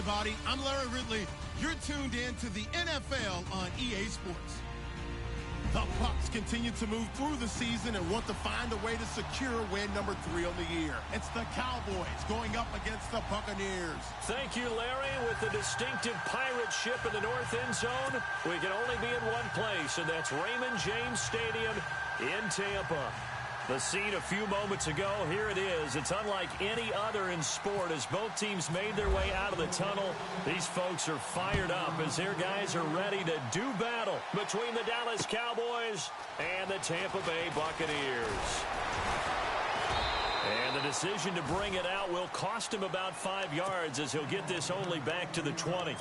everybody. I'm Larry Ridley. You're tuned in to the NFL on EA Sports. The Bucs continue to move through the season and want to find a way to secure win number 3 on the year. It's the Cowboys going up against the Buccaneers. Thank you, Larry. With the distinctive pirate ship in the north end zone, we can only be in one place, and that's Raymond James Stadium in Tampa. The scene a few moments ago, here it is. It's unlike any other in sport as both teams made their way out of the tunnel. These folks are fired up as their guys are ready to do battle between the Dallas Cowboys and the Tampa Bay Buccaneers. And the decision to bring it out will cost him about 5 yards as he'll get this only back to the 20.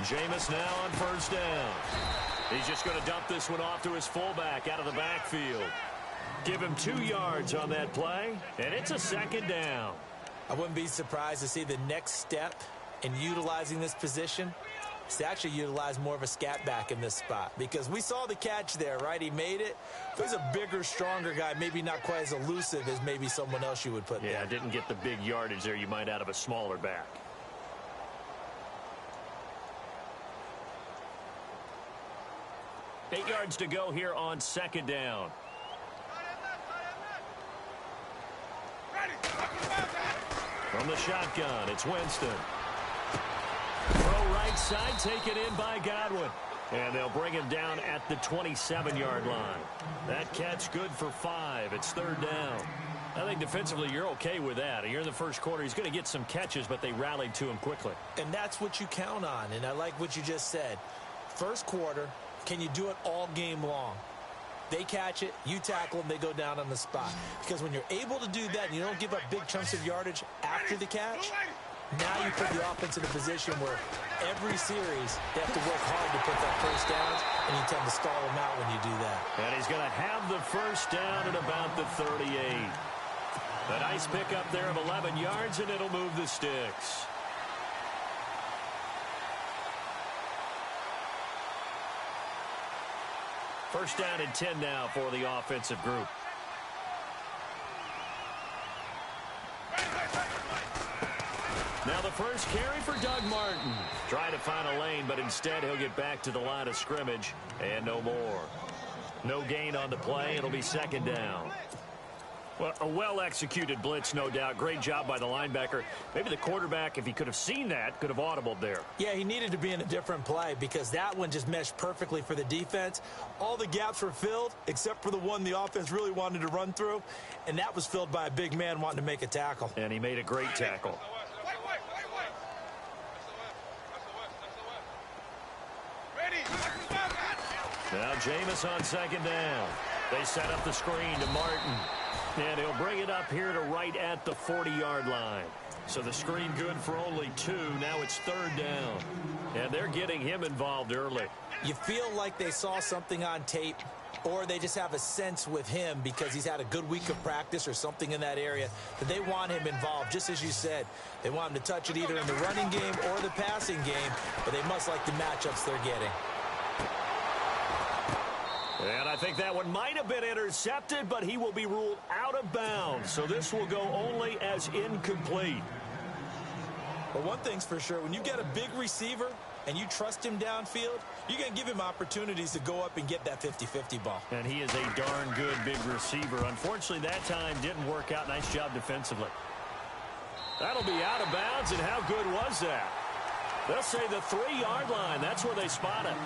Jameis now on first down. He's just going to dump this one off to his fullback out of the backfield. Give him 2 yards on that play, and it's a second down. I wouldn't be surprised to see the next step in utilizing this position is to actually utilize more of a scat back in this spot, because we saw the catch there, right? He made it. But he's a bigger, stronger guy, maybe not quite as elusive as maybe someone else you would put there. Yeah, didn't get the big yardage there you might out of a smaller back. 8 yards to go here on second down. From the shotgun, it's Winston. Throw right side, taken in by Godwin. And they'll bring him down at the 27-yard line. That catch good for 5. It's third down. I think defensively you're okay with that. You're in the first quarter. He's going to get some catches, but they rallied to him quickly. And that's what you count on, and I like what you just said. First quarter, can you do it all game long? They catch it, you tackle them, they go down on the spot. Because when you're able to do that and you don't give up big chunks of yardage after the catch, now you put the offense in a position where every series they have to work hard to put that first down, and you tend to stall them out when you do that. And he's going to have the first down at about the 38. A nice pickup there of 11 yards, and it'll move the sticks. First down and 10 now for the offensive group. Now the first carry for Doug Martin. Trying to find a lane, but instead he'll get back to the line of scrimmage and no more. No gain on the play. It'll be second down. Well, a well-executed blitz, no doubt. Great job by the linebacker. Maybe the quarterback, if he could have seen that, could have audibled there. Yeah, he needed to be in a different play because that one just meshed perfectly for the defense. All the gaps were filled except for the one the offense really wanted to run through, and that was filled by a big man wanting to make a tackle. And he made a great tackle. Now Jameis on second down. They set up the screen to Martin. And he'll bring it up here to right at the 40-yard line. So the screen good for only 2. Now it's third down. And they're getting him involved early. You feel like they saw something on tape, or they just have a sense with him because he's had a good week of practice or something in that area that they want him involved, just as you said. They want him to touch it either in the running game or the passing game, but they must like the matchups they're getting. And I think that one might have been intercepted, but he will be ruled out of bounds. So this will go only as incomplete. But one thing's for sure, when you get a big receiver and you trust him downfield, you're going to give him opportunities to go up and get that 50-50 ball. And he is a darn good big receiver. Unfortunately, that time didn't work out. Nice job defensively. That'll be out of bounds, and how good was that? They'll say the 3-yard line. That's where they spot it.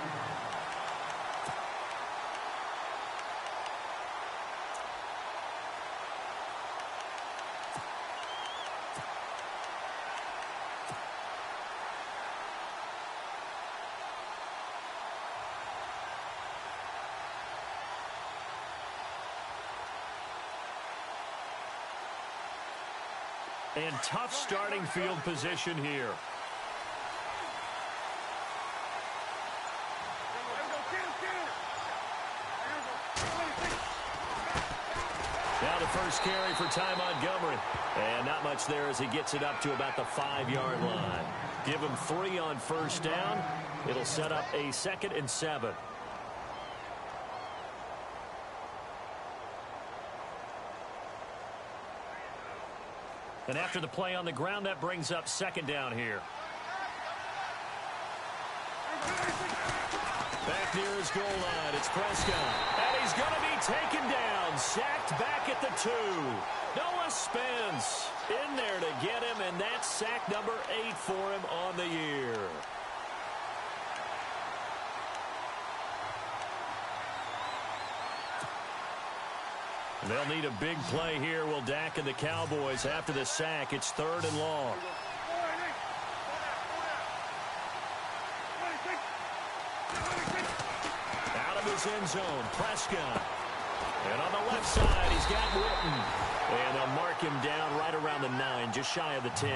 And tough starting field position here. Now the first carry for Ty Montgomery. And not much there as he gets it up to about the 5-yard line. Give him 3 on first down. It'll set up a 2nd and 7. And after the play on the ground, that brings up 2nd down here. Back near his goal line, it's Prescott. And he's going to be taken down, sacked back at the 2. Noah Spence in there to get him, and that's sack number 8 for him on the year. They'll need a big play here, will Dak and the Cowboys. After the sack, it's 3rd and long. Out of his end zone, Prescott. And on the left side, he's got Witten. And they'll mark him down right around the 9, just shy of the 10.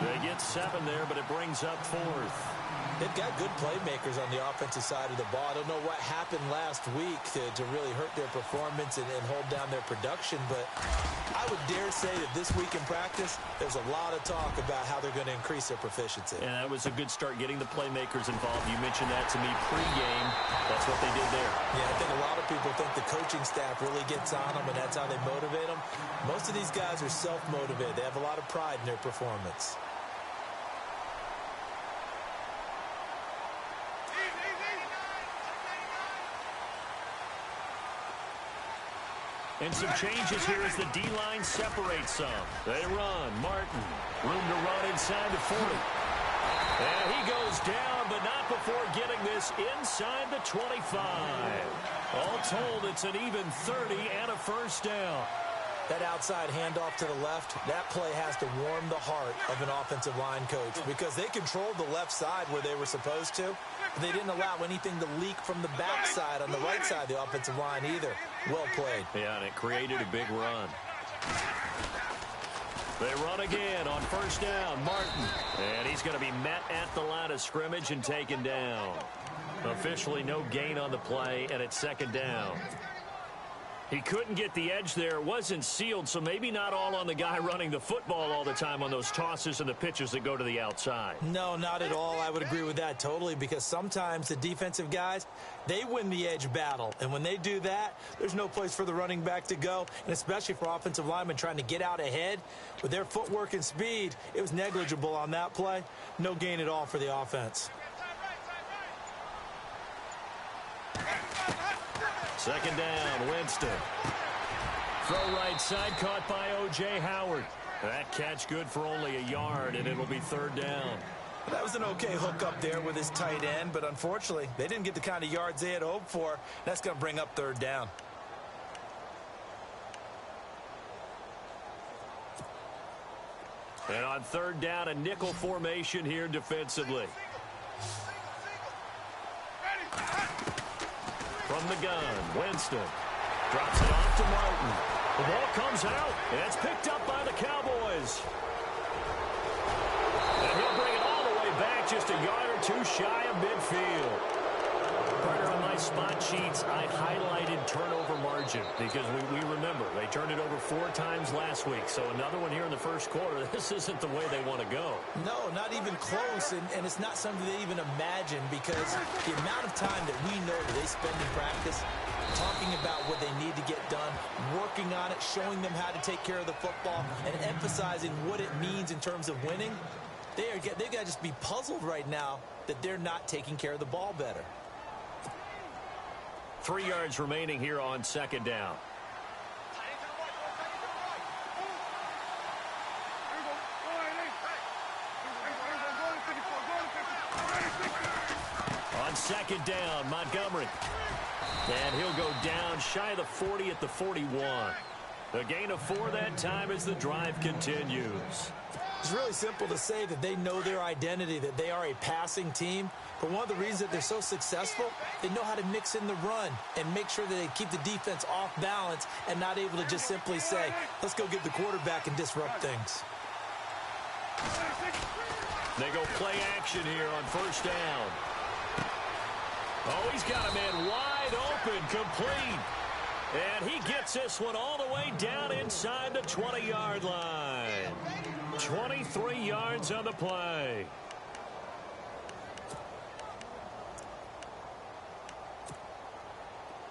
They get 7 there, but it brings up 4th. They've got good playmakers on the offensive side of the ball. I don't know what happened last week to really hurt their performance and hold down their production, but I would dare say that this week in practice, there's a lot of talk about how they're going to increase their proficiency. And that was a good start getting the playmakers involved. You mentioned that to me pregame. That's what they did there. Yeah, I think a lot of people think the coaching staff really gets on them, and that's how they motivate them. Most of these guys are self-motivated. They have a lot of pride in their performance. And some changes here as the D-line separates some. They run. Martin. Room to run inside the 40. And he goes down, but not before getting this inside the 25. All told, it's an even 30 and a first down. That outside handoff to the left, that play has to warm the heart of an offensive line coach because they controlled the left side where they were supposed to. But they didn't allow anything to leak from the backside on the right side of the offensive line either. Well played. Yeah, and it created a big run. They run again on first down. Martin. And he's going to be met at the line of scrimmage and taken down. Officially no gain on the play, and it's 2nd down. He couldn't get the edge there. It wasn't sealed, so maybe not all on the guy running the football all the time on those tosses and the pitches that go to the outside. No, not at all. I would agree with that totally because sometimes the defensive guys, they win the edge battle. And when they do that, there's no place for the running back to go, and especially for offensive linemen trying to get out ahead. With their footwork and speed, it was negligible on that play. No gain at all for the offense. 2nd down, Winston. Throw right side, caught by O.J. Howard. That catch good for only a yard, and it'll be 3rd down. That was an okay hook up there with his tight end, but unfortunately, they didn't get the kind of yards they had hoped for. That's going to bring up 3rd down. And on 3rd down, a nickel formation here defensively. From the gun, Winston drops it off to Martin. The ball comes out, and it's picked up by the Cowboys. And he'll bring it all the way back, just a yard or 2 shy of midfield. Partner, on my spot sheets, I highlighted turnover margin because we remember they turned it over 4 times last week. So another one here in the first quarter. This isn't the way they want to go. No, not even close, and it's not something they even imagine because the amount of time that we know that they spend in practice talking about what they need to get done, working on it, showing them how to take care of the football, and emphasizing what it means in terms of winning, they've got to just be puzzled right now that they're not taking care of the ball better. 3 yards remaining here on 2nd down. On 2nd down, Montgomery. And he'll go down shy of the 40 at the 41. A gain of 4 that time as the drive continues. It's really simple to say that they know their identity, that they are a passing team. But one of the reasons that they're so successful, they know how to mix in the run and make sure that they keep the defense off balance and not able to just simply say, let's go get the quarterback and disrupt things. They go play action here on first down. Oh, he's got a man wide open, complete. And he gets this one all the way down inside the 20-yard line. 23 yards on the play.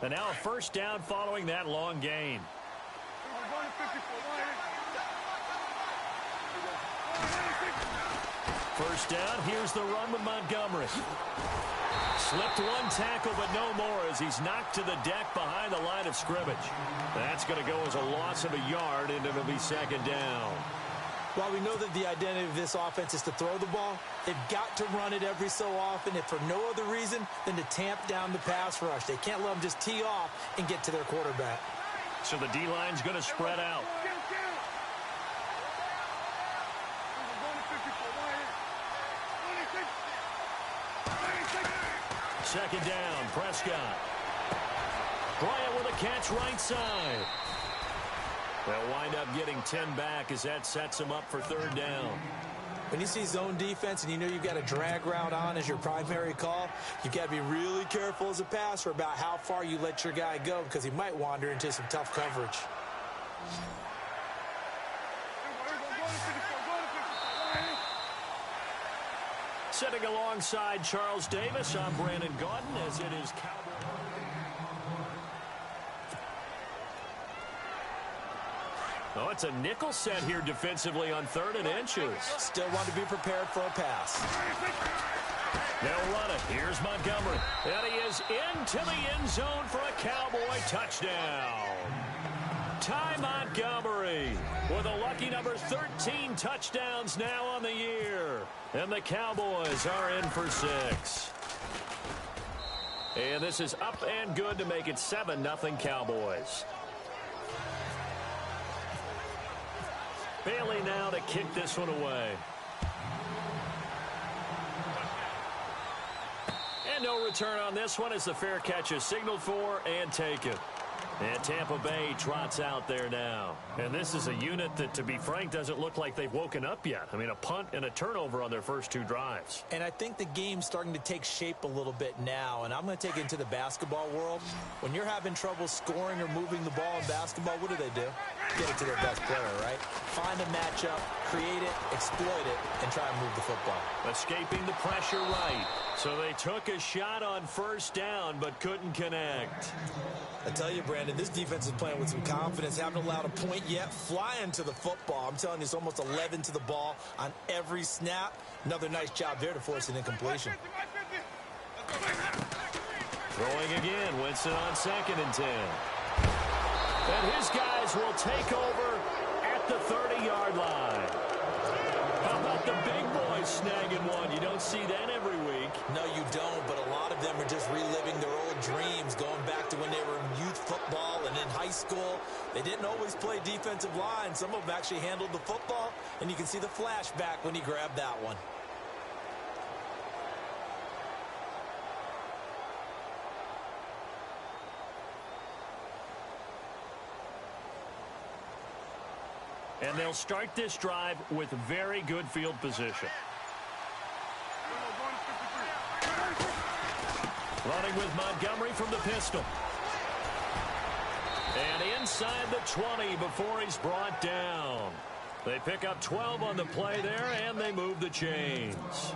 And now a first down following that long gain. First down, here's the run with Montgomery. Slipped one tackle, but no more as he's knocked to the deck behind the line of scrimmage. That's going to go as a loss of a yard, and it'll be second down. While we know that the identity of this offense is to throw the ball, they've got to run it every so often, if for no other reason than to tamp down the pass rush. They can't let them just tee off and get to their quarterback. So the D-line's going to spread out. Second down, Prescott. Bryant with a catch right side. They'll wind up getting 10 back as that sets them up for third down. When you see zone defense and you know you've got a drag route on as your primary call, you've got to be really careful as a passer about how far you let your guy go because he might wander into some tough coverage. Sitting alongside Charles Davis, I'm Brandon Gaudin as it is Cowboy. Oh, it's a nickel set here defensively on 3rd and inches. Still want to be prepared for a pass. They'll run it. Here's Montgomery. And he is into the end zone for a Cowboy touchdown. Ty Montgomery with a lucky number 13 touchdowns now on the year. And the Cowboys are in for 6. And this is up and good to make it 7-0 Cowboys. Bailey now to kick this one away. And no return on this one as the fair catch is signaled for and taken. And Tampa Bay trots out there now. And this is a unit that, to be frank, doesn't look like they've woken up yet. I mean, a punt and a turnover on their first 2 drives. And I think the game's starting to take shape a little bit now. And I'm going to take it into the basketball world. When you're having trouble scoring or moving the ball in basketball, what do? Get it to their best player, right? Find a matchup, create it, exploit it, and try and move the football. Escaping the pressure right. So they took a shot on first down, but couldn't connect. I tell you, Brandon, this defense is playing with some confidence. Haven't allowed a point yet. Flying to the football. I'm telling you, it's almost 11 to the ball on every snap. Another nice job there to force an incompletion. Throwing again. Winston on 2nd and 10. And his guys will take over at the 30-yard line. How about the big boys snagging one? You don't see that every week. No, you don't, but a lot of them are just reliving their old dreams, going back to when they were in youth football and in high school. They didn't always play defensive line. Some of them actually handled the football, and you can see the flashback when he grabbed that one. And they'll start this drive with very good field position. Running with Montgomery from the pistol. And inside the 20 before he's brought down. They pick up 12 on the play there, and they move the chains.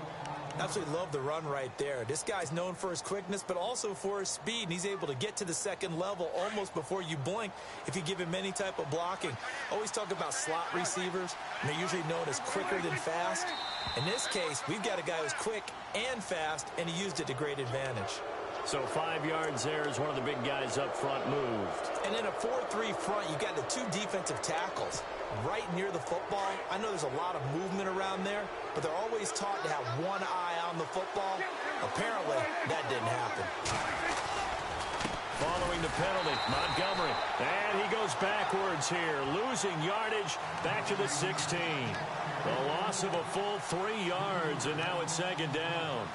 Absolutely love the run right there. This guy's known for his quickness, but also for his speed, and he's able to get to the second level almost before you blink if you give him any type of blocking. Always talk about slot receivers, and they're usually known as quicker than fast. In this case, we've got a guy who's quick and fast, and he used it to great advantage. So 5 yards there as one of the big guys up front moved. And in a 4-3 front, you've got the 2 defensive tackles right near the football. I know there's a lot of movement around there, but they're always taught to have one eye on the football. Apparently, that didn't happen. Following the penalty, Montgomery. And he goes backwards here, losing yardage back to the 16. The loss of a full 3 yards, and now it's second down.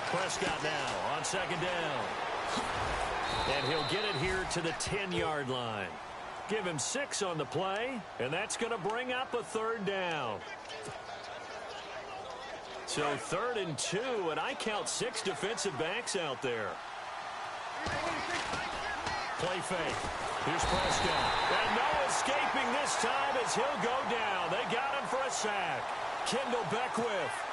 Prescott now on second down. And he'll get it here to the 10-yard line. Give him 6 on the play, and that's going to bring up a third down. So 3rd and 2, and I count 6 defensive backs out there. Play fake. Here's Prescott. And no escaping this time as he'll go down. They got him for a sack. Kendall Beckwith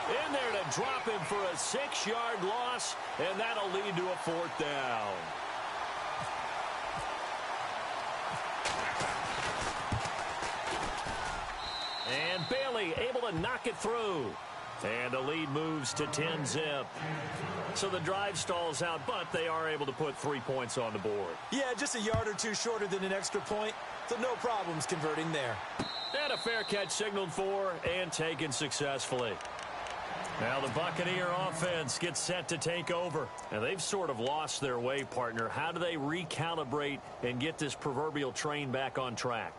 in there to drop him for a 6-yard loss, and that'll lead to a 4th down. And Bailey able to knock it through. And the lead moves to 10-zip. So the drive stalls out, but they are able to put 3 points on the board. Yeah, just a yard or two shorter than an extra point, so no problems converting there. And a fair catch signaled for and taken successfully. Now the Buccaneer offense gets set to take over. And they've sort of lost their way, partner. How do they recalibrate and get this proverbial train back on track?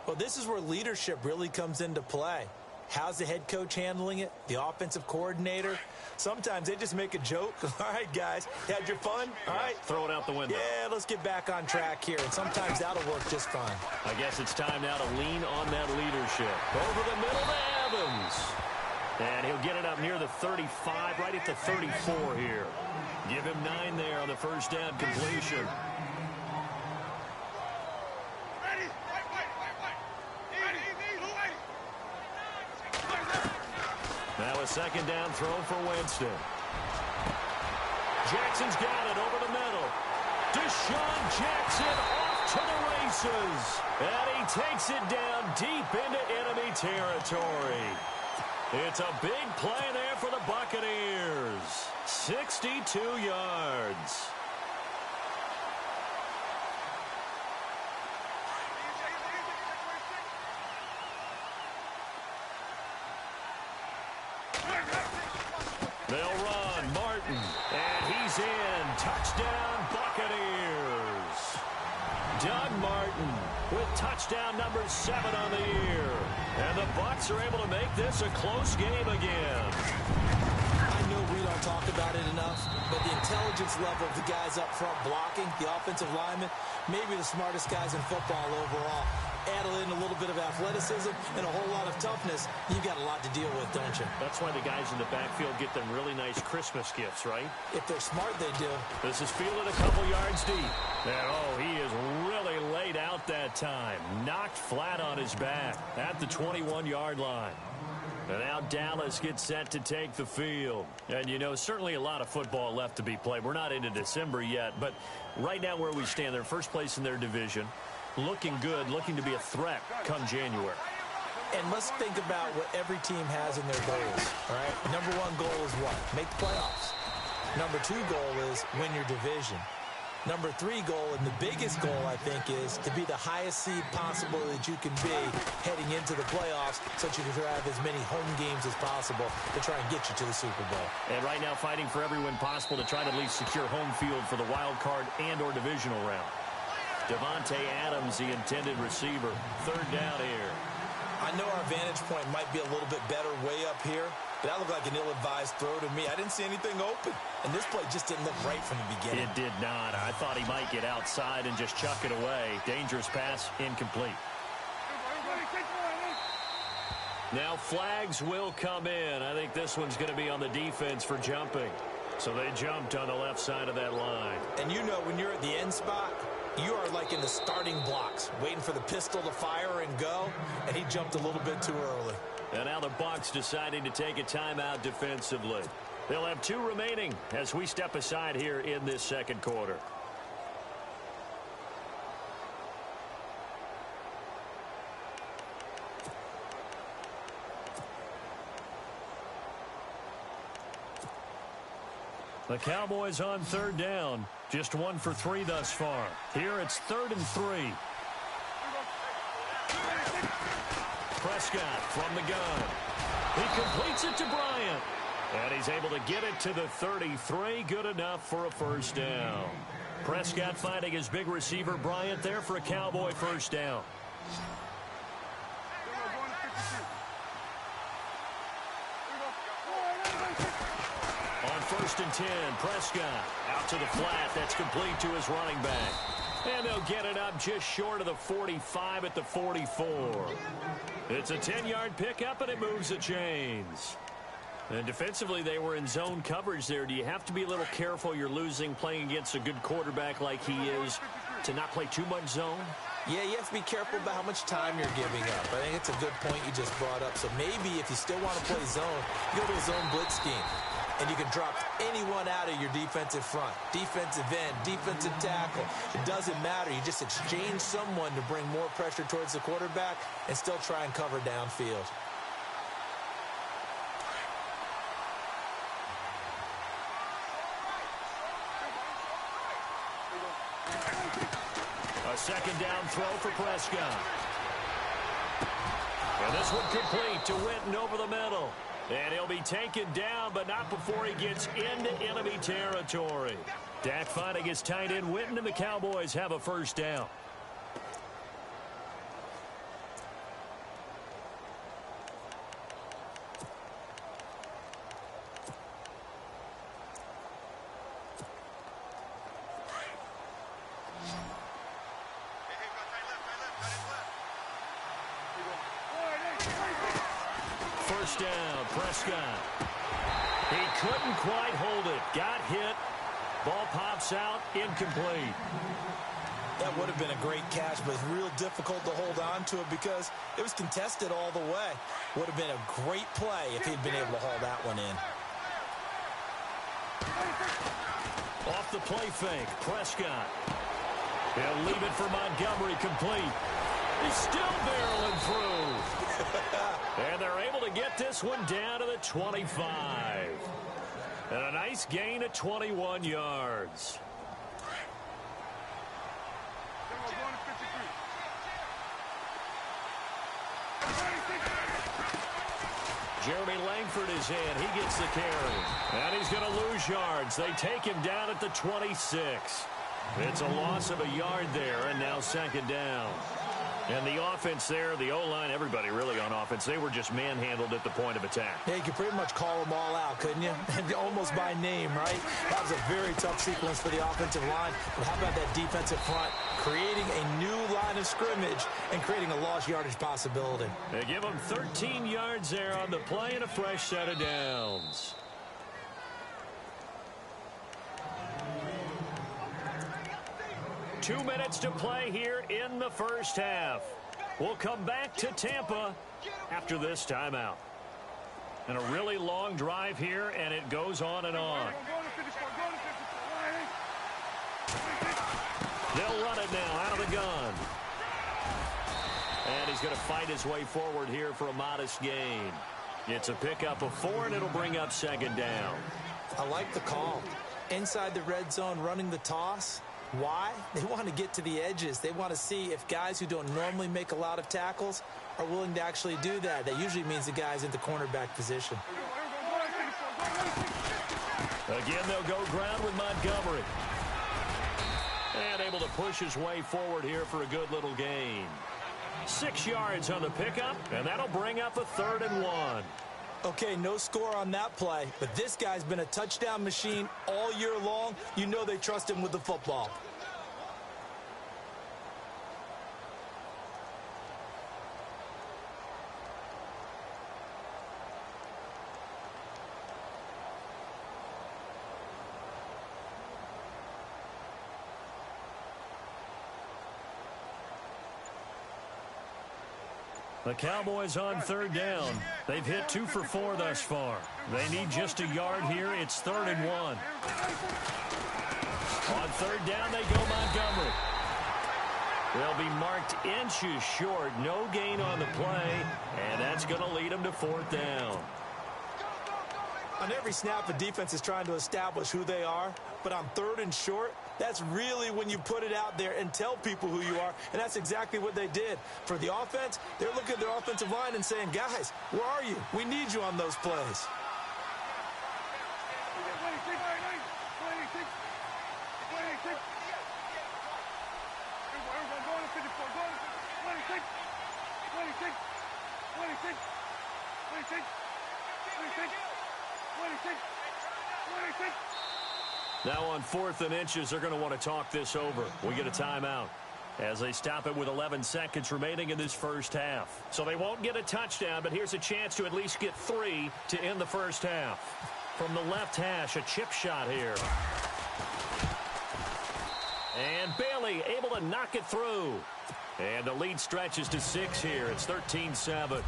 Well, this is where leadership really comes into play. How's the head coach handling it? The offensive coordinator? Sometimes they just make a joke. All right, guys, had your fun? All right. Throw it out the window. Yeah, let's get back on track here. And sometimes that'll work just fine. I guess it's time now to lean on that leadership. Over the middle to Evans. And he'll get it up near the 35, right at the 34 here. Give him 9 there on the first down completion. Now a second down throw for Winston. Jackson's got it over the middle. Deshaun Jackson off to the races. And he takes it down deep into enemy territory. It's a big play there for the Buccaneers. 62 yards. They'll run. Martin. And he's in. Touchdown, Buccaneers. Doug Martin with touchdown number 7 on the year. And the Bucs are able to make this a close game again. I know we don't talk about it enough, but the intelligence level of the guys up front blocking, the offensive linemen, maybe the smartest guys in football overall. Add in a little bit of athleticism and a whole lot of toughness, you've got a lot to deal with, don't you? That's why the guys in the backfield get them really nice Christmas gifts, right? If they're smart, they do. This is fielded a couple yards deep. And, oh, he is really laid out that time. Knocked flat on his back at the 21-yard line. And now Dallas gets set to take the field. And, you know, certainly a lot of football left to be played. We're not into December yet, but right now where we stand, they're first place in their division. Looking good, looking to be a threat come January. And let's think about what every team has in their goals, all right? Number 1 goal is what? Make the playoffs. Number 2 goal is win your division. Number 3 goal, and the biggest goal, I think, is to be the highest seed possible that you can be heading into the playoffs so that you can have as many home games as possible to try and get you to the Super Bowl. And right now fighting for every win possible to try to at least secure home field for the wild card and or divisional round. Devontae Adams, the intended receiver. 3rd down here. I know our vantage point might be a little bit better way up here, but that looked like an ill-advised throw to me. I didn't see anything open, and this play just didn't look right from the beginning. It did not. I thought he might get outside and just chuck it away. Dangerous pass, incomplete. Now flags will come in. I think this one's going to be on the defense for jumping. So they jumped on the left side of that line. And you know when you're at the end spot, you are like in the starting blocks, waiting for the pistol to fire and go, and he jumped a little bit too early. And now the Bucs deciding to take a timeout defensively. They'll have 2 remaining as we step aside here in this second quarter. The Cowboys on 3rd down. Just 1 for 3 thus far. Here it's 3rd and 3. Prescott from the gun. He completes it to Bryant. And he's able to get it to the 33. Good enough for a first down. Prescott finding his big receiver Bryant there for a Cowboy first down. On first and 10. Prescott out to the flat. That's complete to his running back. And they'll get it up just short of the 45 at the 44. It's a 10-yard pickup, and it moves the chains. And defensively, they were in zone coverage there. Do you have to be a little careful you're losing playing against a good quarterback like he is to not play too much zone? Yeah, you have to be careful about how much time you're giving up. I think it's a good point you just brought up. So maybe if you still want to play zone, you go to a zone blitz scheme. And you can drop anyone out of your defensive front, defensive end, defensive tackle. It doesn't matter. You just exchange someone to bring more pressure towards the quarterback and still try and cover downfield. A second down throw for Prescott. And this one complete to Witten over the middle. And he'll be taken down, but not before he gets into enemy territory. Dak finding his tight end Witten, and the Cowboys have a first down. First down, Prescott. He couldn't quite hold it. Got hit. Ball pops out, incomplete. That would have been a great catch, but it's real difficult to hold on to it because it was contested all the way. Would have been a great play if he'd been able to haul that one in. Off the play fake, Prescott. He'll leave it for Montgomery, complete. He's still barreling through. And they're able to get this one down to the 25. And a nice gain of 21 yards. Jeremy Langford is in. He gets the carry. And he's going to lose yards. They take him down at the 26. It's a loss of a yard there, and now second down. And the offense there, the O-line, everybody really on offense, they were just manhandled at the point of attack. Yeah, you could pretty much call them all out, couldn't you? Almost by name, right? That was a very tough sequence for the offensive line. But how about that defensive front creating a new line of scrimmage and creating a lost yardage possibility? They give them 13 yards there on the play and a fresh set of downs. Two minutes to play here in the first half. We'll come back to Tampa after this timeout. And a really long drive here, and it goes on and on. They'll run it now out of the gun. And he's going to fight his way forward here for a modest gain. It's a pickup of 4, and it'll bring up second down. I like the call. Inside the red zone, running the toss. Why? They want to get to the edges. They want to see if guys who don't normally make a lot of tackles are willing to actually do that. That usually means the guy's in the cornerback position. Again, they'll go ground with Montgomery. And able to push his way forward here for a good little gain. 6 yards on the pickup, and that'll bring up a 3rd and 1. Okay, no score on that play, but this guy's been a touchdown machine all year long. You know they trust him with the football. The Cowboys on 3rd down. They've hit 2 for 4 thus far. They need just a yard here. It's 3rd and 1. On 3rd down, they go Montgomery. They'll be marked inches short. No gain on the play, and that's going to lead them to 4th down. On every snap, a defense is trying to establish who they are, but on 3rd and short, that's really when you put it out there and tell people who you are, and that's exactly what they did. For the offense, they're looking at their offensive line and saying, guys, where are you? We need you on those plays. Now on 4th and inches, they're going to want to talk this over. We get a timeout as they stop it with 11 seconds remaining in this first half. So they won't get a touchdown, but here's a chance to at least get 3 to end the first half. From the left hash, a chip shot here. And Bailey able to knock it through. And the lead stretches to 6 here. It's 13-7.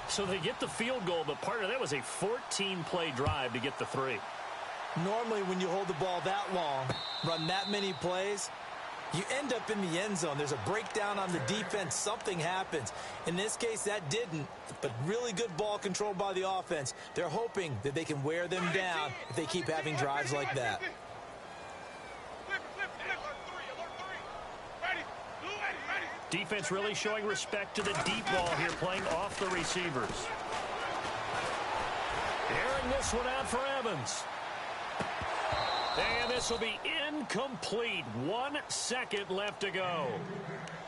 So they get the field goal, but part of that was a 14-play drive to get the 3. Normally, when you hold the ball that long, run that many plays, you end up in the end zone. There's a breakdown on the defense. Something happens. In this case, that didn't, but really good ball control by the offense. They're hoping that they can wear them down if they keep having drives like that. Defense really showing respect to the deep ball here, playing off the receivers. Airing this one out for Evans. And this will be incomplete. 1 second left to go.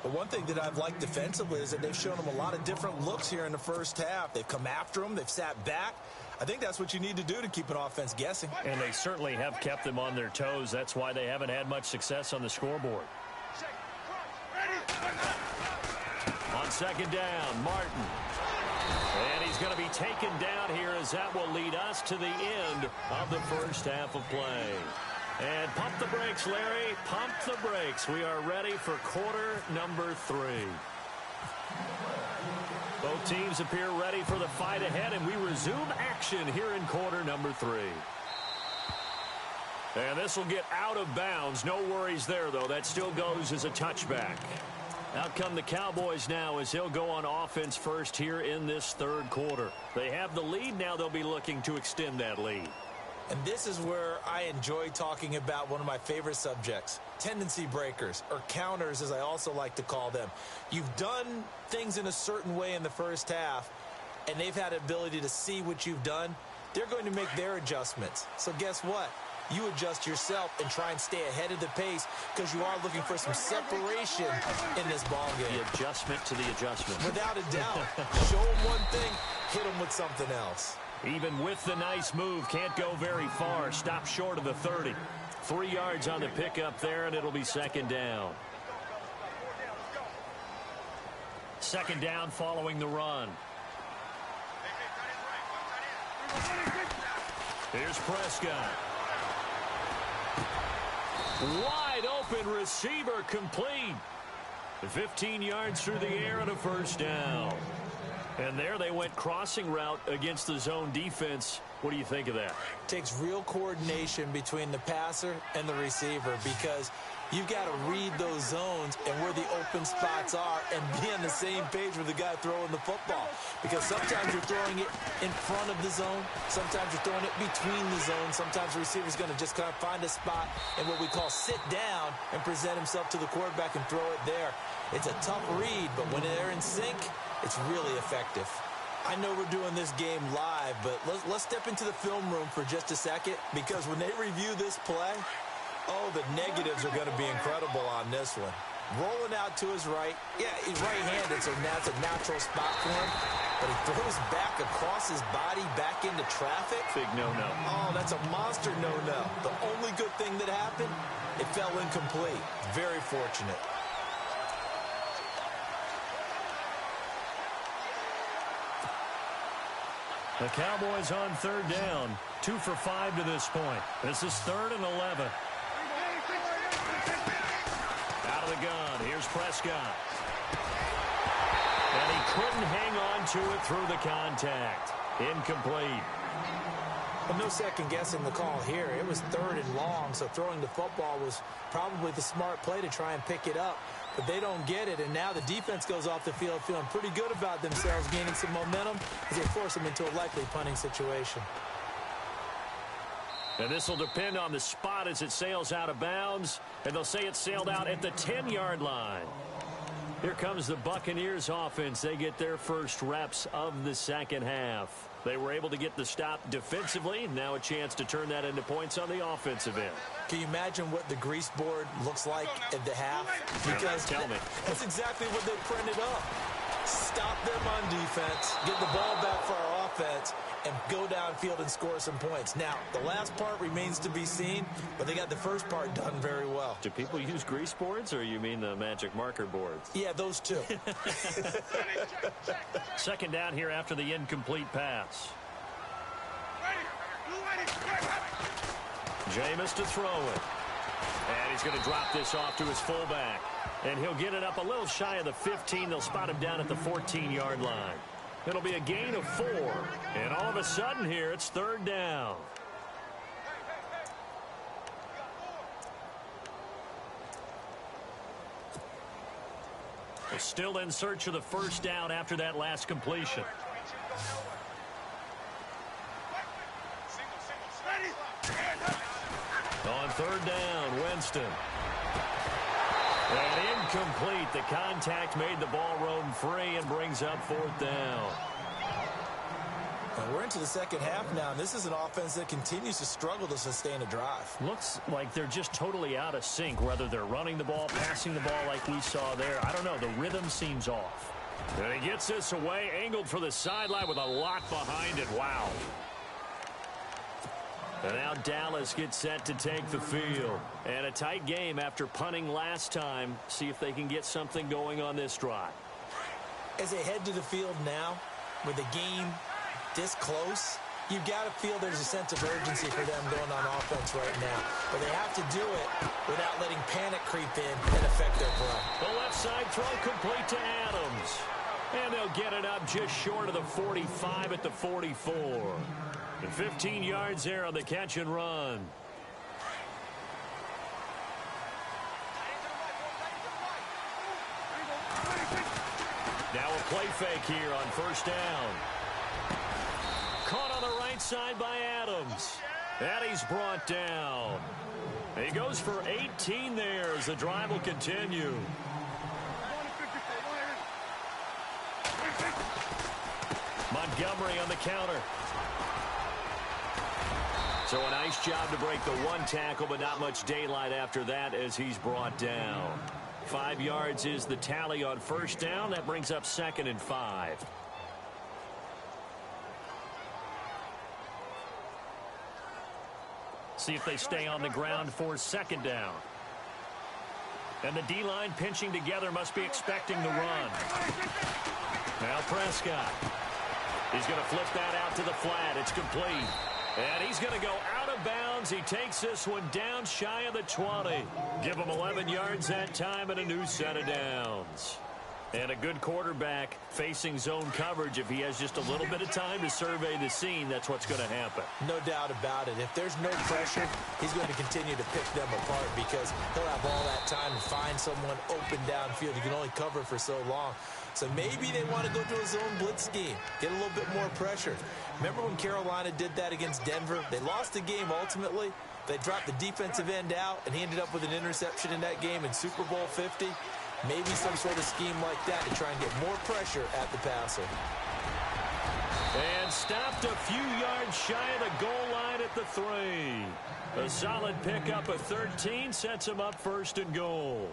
But one thing that I've liked defensively is that they've shown them a lot of different looks here in the first half. They've come after them. They've sat back. I think that's what you need to do to keep an offense guessing. And they certainly have kept them on their toes. That's why they haven't had much success on the scoreboard. On second down, Martin. And he's going to be taken down here as that will lead us to the end of the first half of play. And pump the brakes, Larry. Pump the brakes. We are ready for quarter number 3. Both teams appear ready for the fight ahead, and we resume action here in quarter number 3. And this will get out of bounds. No worries there, though. That still goes as a touchback. Out come the Cowboys now as they'll go on offense first here in this third quarter. They have the lead. Now they'll be looking to extend that lead. And this is where I enjoy talking about one of my favorite subjects, tendency breakers, or counters as I also like to call them. You've done things in a certain way in the first half, and they've had the ability to see what you've done. They're going to make their adjustments. So guess what? You adjust yourself and try and stay ahead of the pace because you are looking for some separation in this ball game. The adjustment to the adjustment. Without a doubt. Show them one thing, hit them with something else. Even with the nice move, can't go very far. Stop short of the 30. 3 yards on the pickup there, and it'll be second down. Second down following the run. Here's Prescott. Wide open receiver complete. 15 yards through the air and a first down. And there they went crossing route against the zone defense. What do you think of that? Takes real coordination between the passer and the receiver because you've got to read those zones and where the open spots are and be on the same page with the guy throwing the football. Because sometimes you're throwing it in front of the zone. Sometimes you're throwing it between the zones. Sometimes the receiver's going to just kind of find a spot and what we call sit down and present himself to the quarterback and throw it there. It's a tough read, but when they're in sync, it's really effective. I know we're doing this game live, but let's step into the film room for just a second because when they review this play, oh, the negatives are going to be incredible on this one. Rolling out to his right. Yeah, he's right-handed, so that's a natural spot for him. But he throws back across his body, back into traffic. Big no-no. Oh, that's a monster no-no. The only good thing that happened, it fell incomplete. Very fortunate. The Cowboys on third down. 2 for 5 to this point. This is 3rd and 11. Out of the gun. Here's Prescott. And he couldn't hang on to it through the contact. Incomplete. Well, no second guessing the call here. It was 3rd and long, so throwing the football was probably the smart play to try and pick it up. But they don't get it, and now the defense goes off the field feeling pretty good about themselves, gaining some momentum as they force them into a likely punting situation. And this will depend on the spot as it sails out of bounds, and they'll say it sailed out at the 10-yard line. Here comes the Buccaneers offense. They get their first reps of the second half. They were able to get the stop defensively. Now a chance to turn that into points on the offensive end. Can you imagine what the grease board looks like at the half? Because tell me. That's exactly what they printed up. Stop them on defense, get the ball back for our offense and go downfield and score some points. Now, the last part remains to be seen, but they got the first part done very well. Do people use grease boards, or you mean the magic marker boards? Yeah, those two. Second down here after the incomplete pass. Jameis to throw it. And he's going to drop this off to his fullback. And he'll get it up a little shy of the 15. They'll spot him down at the 14-yard line. It'll be a gain of 4. And all of a sudden here, it's third down. They're still in search of the first down after that last completion. On third down, Winston. And incomplete. The contact made the ball roam free and brings up fourth down. And we're into the second half now, and this is an offense that continues to struggle to sustain a drive. Looks like they're just totally out of sync, whether they're running the ball, passing the ball like we saw there. I don't know. The rhythm seems off. And he gets this away, angled for the sideline with a lot behind it. Wow. And now Dallas gets set to take the field. And a tight game after punting last time. See if they can get something going on this drive. As they head to the field now, with the game this close, you've got to feel there's a sense of urgency for them going on offense right now. But they have to do it without letting panic creep in and affect their play. The left side throw complete to Adams. And they'll get it up just short of the 45 at the 44. And 15 yards there on the catch and run. Now a play fake here on first down. Caught on the right side by Adams. And he's brought down. He goes for 18 there as the drive will continue. Montgomery on the counter. So a nice job to break the one tackle, but not much daylight after that as he's brought down. 5 yards is the tally on first down. That brings up 2nd and 5. See if they stay on the ground for 2nd down. And the D-line pinching together must be expecting the run. Now Prescott. He's going to flip that out to the flat. It's complete. And he's going to go out of bounds. He takes this one down shy of the 20. Give him 11 yards that time and a new set of downs. And a good quarterback facing zone coverage. If he has just a little bit of time to survey the scene, that's what's going to happen. No doubt about it. If there's no pressure, he's going to continue to pick them apart because he'll have all that time to find someone open downfield. He can only cover for so long. So maybe they want to go to a zone blitz scheme, get a little bit more pressure. Remember when Carolina did that against Denver? They lost the game ultimately. They dropped the defensive end out, and he ended up with an interception in that game in Super Bowl 50. Maybe some sort of scheme like that to try and get more pressure at the passer. And stopped a few yards shy of the goal line at the 3. A solid pickup of 13 sets him up 1st and goal.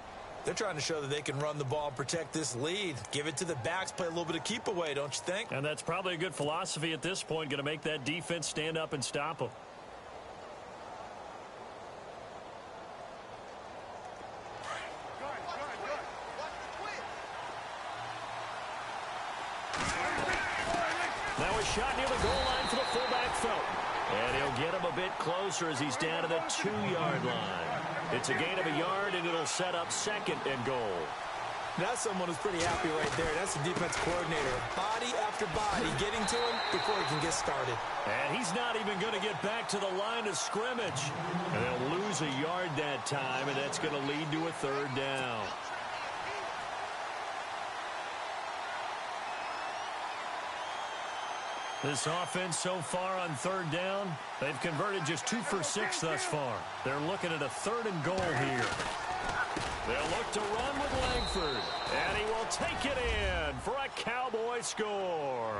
They're trying to show that they can run the ball and protect this lead. Give it to the backs, play a little bit of keep away, don't you think? And that's probably a good philosophy at this point, going to make that defense stand up and stop them. Now a shot near the goal line for the fullback Felton. And he'll get him a bit closer as he's down to the 2-yard line. It's a gain of a yard, and it'll set up 2nd and goal. That's someone who's pretty happy right there. That's the defense coordinator. Body after body getting to him before he can get started. And he's not even going to get back to the line of scrimmage. And they'll lose a yard that time, and that's going to lead to a 3rd down. This offense so far on 3rd down, they've converted just 2 for 6 thus far. They're looking at a 3rd and goal here. They'll look to run with Langford, and he will take it in for a Cowboy score.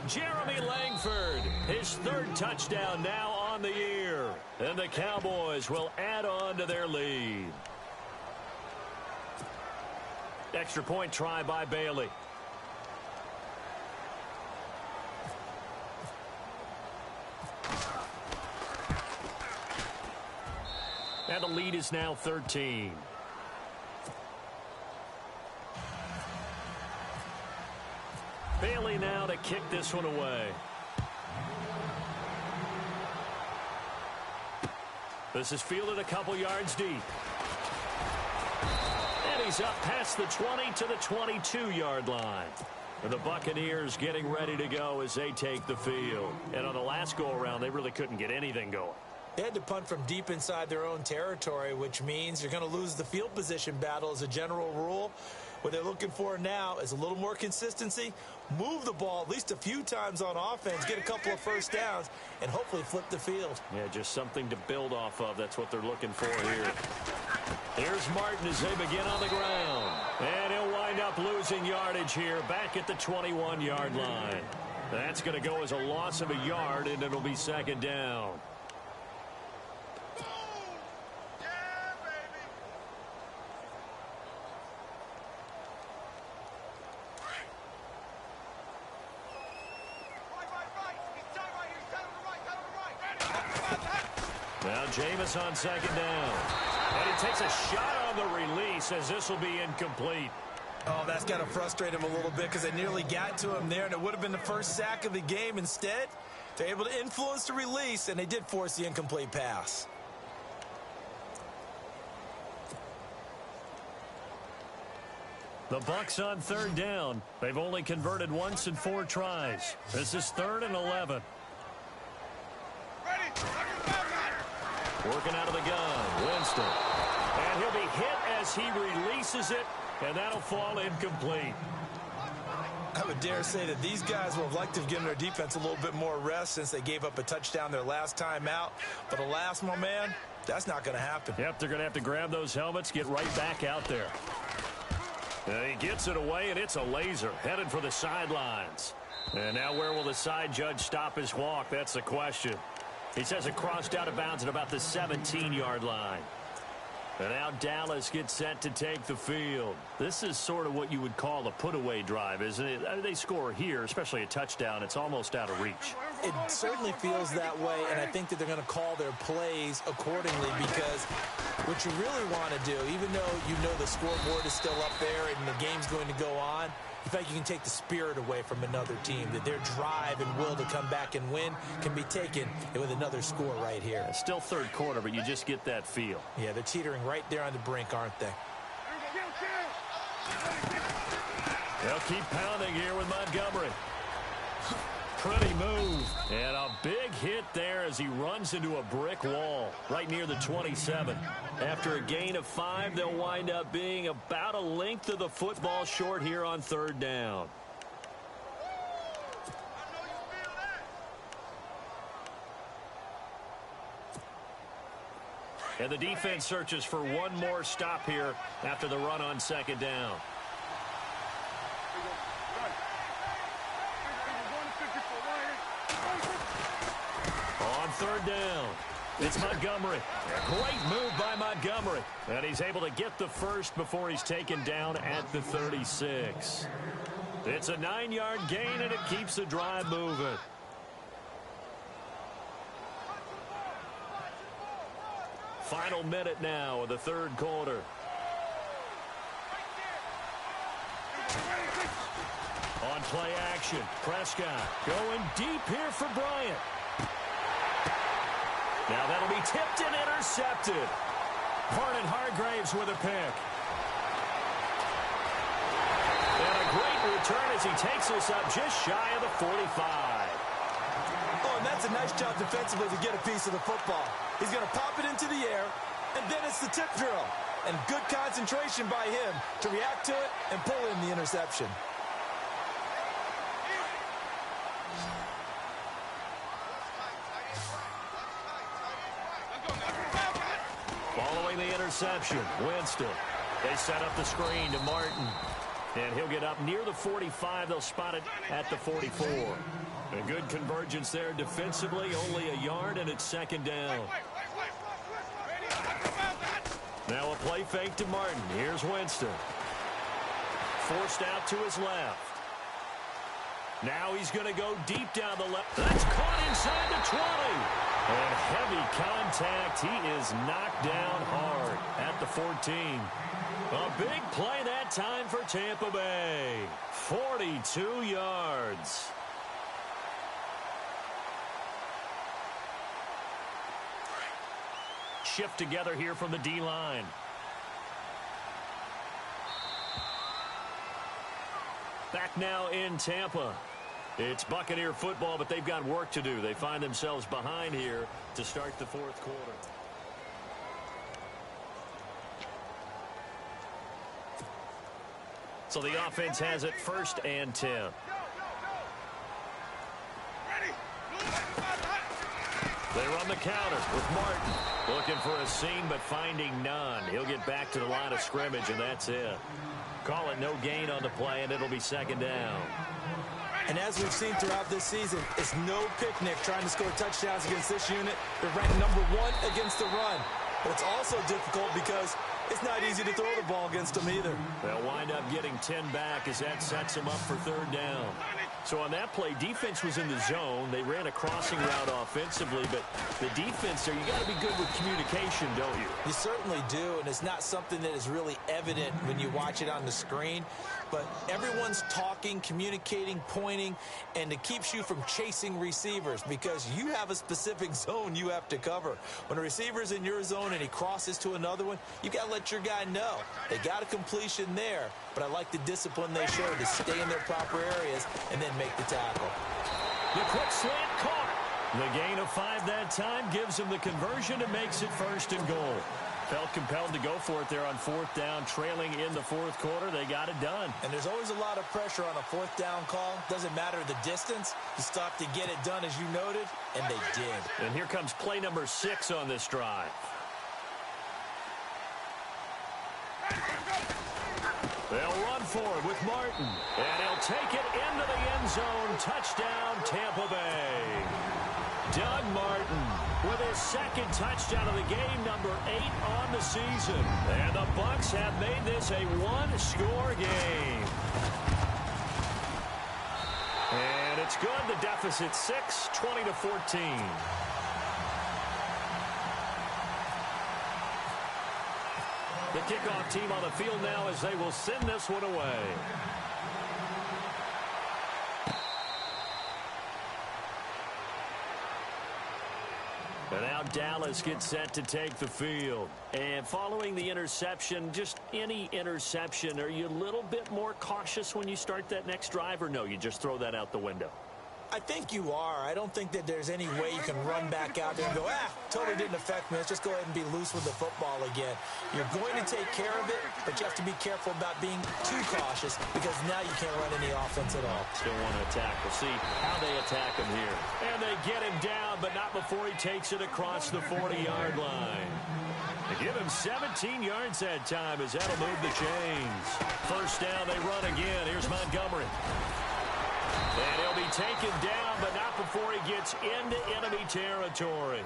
Jeremy Langford, his 3rd touchdown now on the year, and the Cowboys will add on to their lead. Extra point try by Bailey. And the lead is now 13. Bailey now to kick this one away. This is fielded a couple yards deep. And he's up past the 20 to the 22-yard line. And the Buccaneers getting ready to go as they take the field. And on the last go-around, they really couldn't get anything going. They had to punt from deep inside their own territory, which means you're going to lose the field position battle as a general rule. What they're looking for now is a little more consistency, move the ball at least a few times on offense, get a couple of first downs, and hopefully flip the field. Yeah, just something to build off of. That's what they're looking for here. Here's Martin as they begin on the ground. And he'll wind up losing yardage here back at the 21-yard line. That's going to go as a loss of a yard, and it'll be second down. Now Jameis on second down. And he takes a shot on the release as this will be incomplete. Oh, that's got to frustrate him a little bit because they nearly got to him there, and it would have been the first sack of the game. Instead, they're able to influence the release, and they did force the incomplete pass. The Bucs on third down. They've only converted once in 4 tries. This is 3rd and 11. Working out of the gun, Winston. And he'll be hit as he releases it, and that'll fall incomplete. I would dare say that these guys will have liked to have given their defense a little bit more rest since they gave up a touchdown their last time out. But alas, my man, that's not going to happen. Yep, they're going to have to grab those helmets, get right back out there. And he gets it away, and it's a laser headed for the sidelines. And now where will the side judge stop his walk? That's the question. He says it crossed out of bounds at about the 17-yard line. And now Dallas gets set to take the field. This is sort of what you would call a put-away drive, isn't it? I mean, they score here, especially a touchdown. It's almost out of reach. It certainly feels that way, and I think that they're going to call their plays accordingly because what you really want to do, even though you know the scoreboard is still up there and the game's going to go on, in fact, you can take the spirit away from another team, that their drive and will to come back and win can be taken with another score right here. It's still third quarter, but you just get that feel. Yeah, they're teetering right there on the brink, aren't they? They'll keep pounding here with Montgomery. Pretty move. And a big hit there as he runs into a brick wall right near the 27. After a gain of 5, they'll wind up being about a length of the football short here on third down. And the defense searches for one more stop here after the run on second down. On third down, it's Montgomery. Great move by Montgomery. And he's able to get the first before he's taken down at the 36. It's a 9-yard gain, and it keeps the drive moving. Final minute now of the third quarter. On play action, Prescott going deep here for Bryant. Now that'll be tipped and intercepted. Vernon Hargreaves with a pick. And a great return as he takes us up just shy of the 45. Oh, and that's a nice job defensively to get a piece of the football. He's going to pop it into the air, and then it's the tip drill. And good concentration by him to react to it and pull in the interception. Following the interception, Winston. They set up the screen to Martin. And he'll get up near the 45. They'll spot it at the 44. A good convergence there defensively. Only a yard, and it's second down. Now a play fake to Martin. Here's Winston. Forced out to his left. Now he's going to go deep down the left. That's caught inside the 20. And heavy contact. He is knocked down hard at the 14. A big play that time for Tampa Bay. 42 yards. Shift together here from the D-line. Back now in Tampa. It's Buccaneer football, but they've got work to do. They find themselves behind here to start the fourth quarter. So the offense has it 1st and 10. They run the counter with Martin. Looking for a seam, but finding none. He'll get back to the line of scrimmage, and that's it. Call it no gain on the play, and it'll be 2nd down. And as we've seen throughout this season, it's no picnic trying to score touchdowns against this unit. They're ranked #1 against the run. But it's also difficult because it's not easy to throw the ball against them either. They'll wind up getting 10 back as that sets them up for 3rd down. So on that play, defense was in the zone. They ran a crossing route offensively, but the defense there, you got to be good with communication, don't you? You certainly do, and it's not something that is really evident when you watch it on the screen. But everyone's talking, communicating, pointing, and it keeps you from chasing receivers because you have a specific zone you have to cover. When a receiver's in your zone and he crosses to another one, you got to let your guy know. They got a completion there, but I like the discipline they showed to stay in their proper areas and then make the tackle. The quick slant caught. The gain of 5 that time gives him the conversion and makes it 1st and goal. Felt compelled to go for it there on 4th down, trailing in the 4th quarter. They got it done. And there's always a lot of pressure on a 4th down call. Doesn't matter the distance. You stop to get it done, as you noted, and they did. And here comes play number 6 on this drive. They'll run forward with Martin. And he'll take it into the end zone. Touchdown, Tampa Bay. Doug Martin with his 2nd touchdown of the game, number 8 on the season. And the Bucs have made this a 1-score game. And it's good. The deficit 6, 20-14. The kickoff team on the field now as they will send this one away. And now Dallas gets set to take the field. And following the interception, just any interception, are you a little bit more cautious when you start that next drive, or no, you just throw that out the window? I think you are. I don't think that there's any way you can run back out there and go, totally didn't affect me. Let's just go ahead and be loose with the football again. You're going to take care of it, but you have to be careful about being too cautious because now you can't run any offense at all. Still want to attack. We'll see how they attack him here. And they get him down, but not before he takes it across the 40-yard line. They give him 17 yards that time as that'll move the chains. 1st down, they run again. Here's Montgomery. And he'll be taken down, but not before he gets into enemy territory.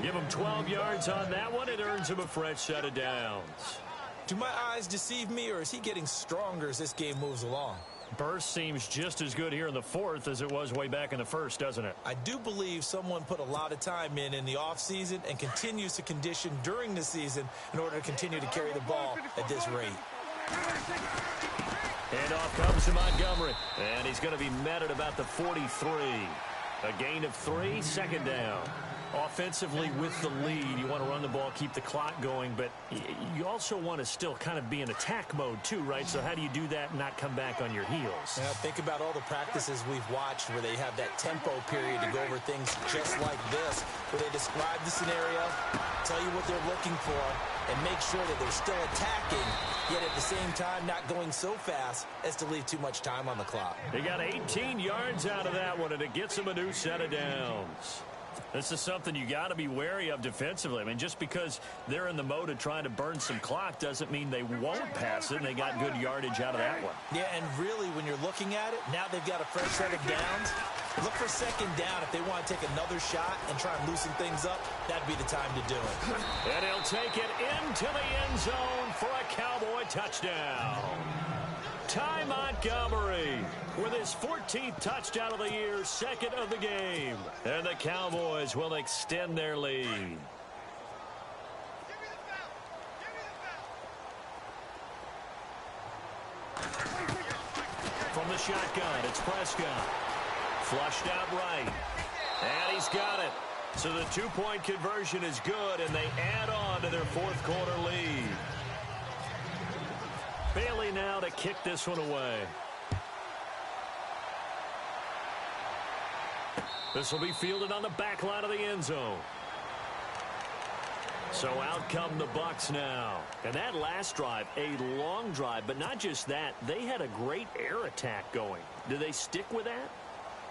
Give him 12 yards on that one. It earns him a fresh set of downs. Do my eyes deceive me, or is he getting stronger as this game moves along? Burst seems just as good here in the 4th as it was way back in the 1st, doesn't it? I do believe someone put a lot of time in the offseason and continues to condition during the season in order to continue to carry the ball at this rate. Handoff comes to Montgomery, and he's going to be met at about the 43. A gain of 3, 2nd down. Offensively with the lead, you want to run the ball, keep the clock going, but you also want to still kind of be in attack mode too, right? So how do you do that and not come back on your heels? Now, think about all the practices we've watched where they have that tempo period to go over things just like this, where they describe the scenario, tell you what they're looking for, and make sure that they're still attacking, yet at the same time not going so fast as to leave too much time on the clock. They got 18 yards out of that one, and it gets them a new set of downs. This is something you got to be wary of defensively. I mean, just because they're in the mode of trying to burn some clock doesn't mean they won't pass it, and they got good yardage out of that one. Yeah, and really, when you're looking at it, now they've got a fresh set of downs. Look for 2nd down if they want to take another shot and try and loosen things up. That'd be the time to do it. And he'll take it into the end zone for a Cowboy touchdown. Ty Montgomery with his 14th touchdown of the year, second of the game. And the Cowboys will extend their lead. From the shotgun, it's Prescott. Flushed out right. And he's got it. So the two-point conversion is good, and they add on to their fourth quarter lead. Bailey now to kick this one away. This will be fielded on the back line of the end zone. So out come the Bucs now. And that last drive, a long drive, but not just that. They had a great air attack going. Do they stick with that?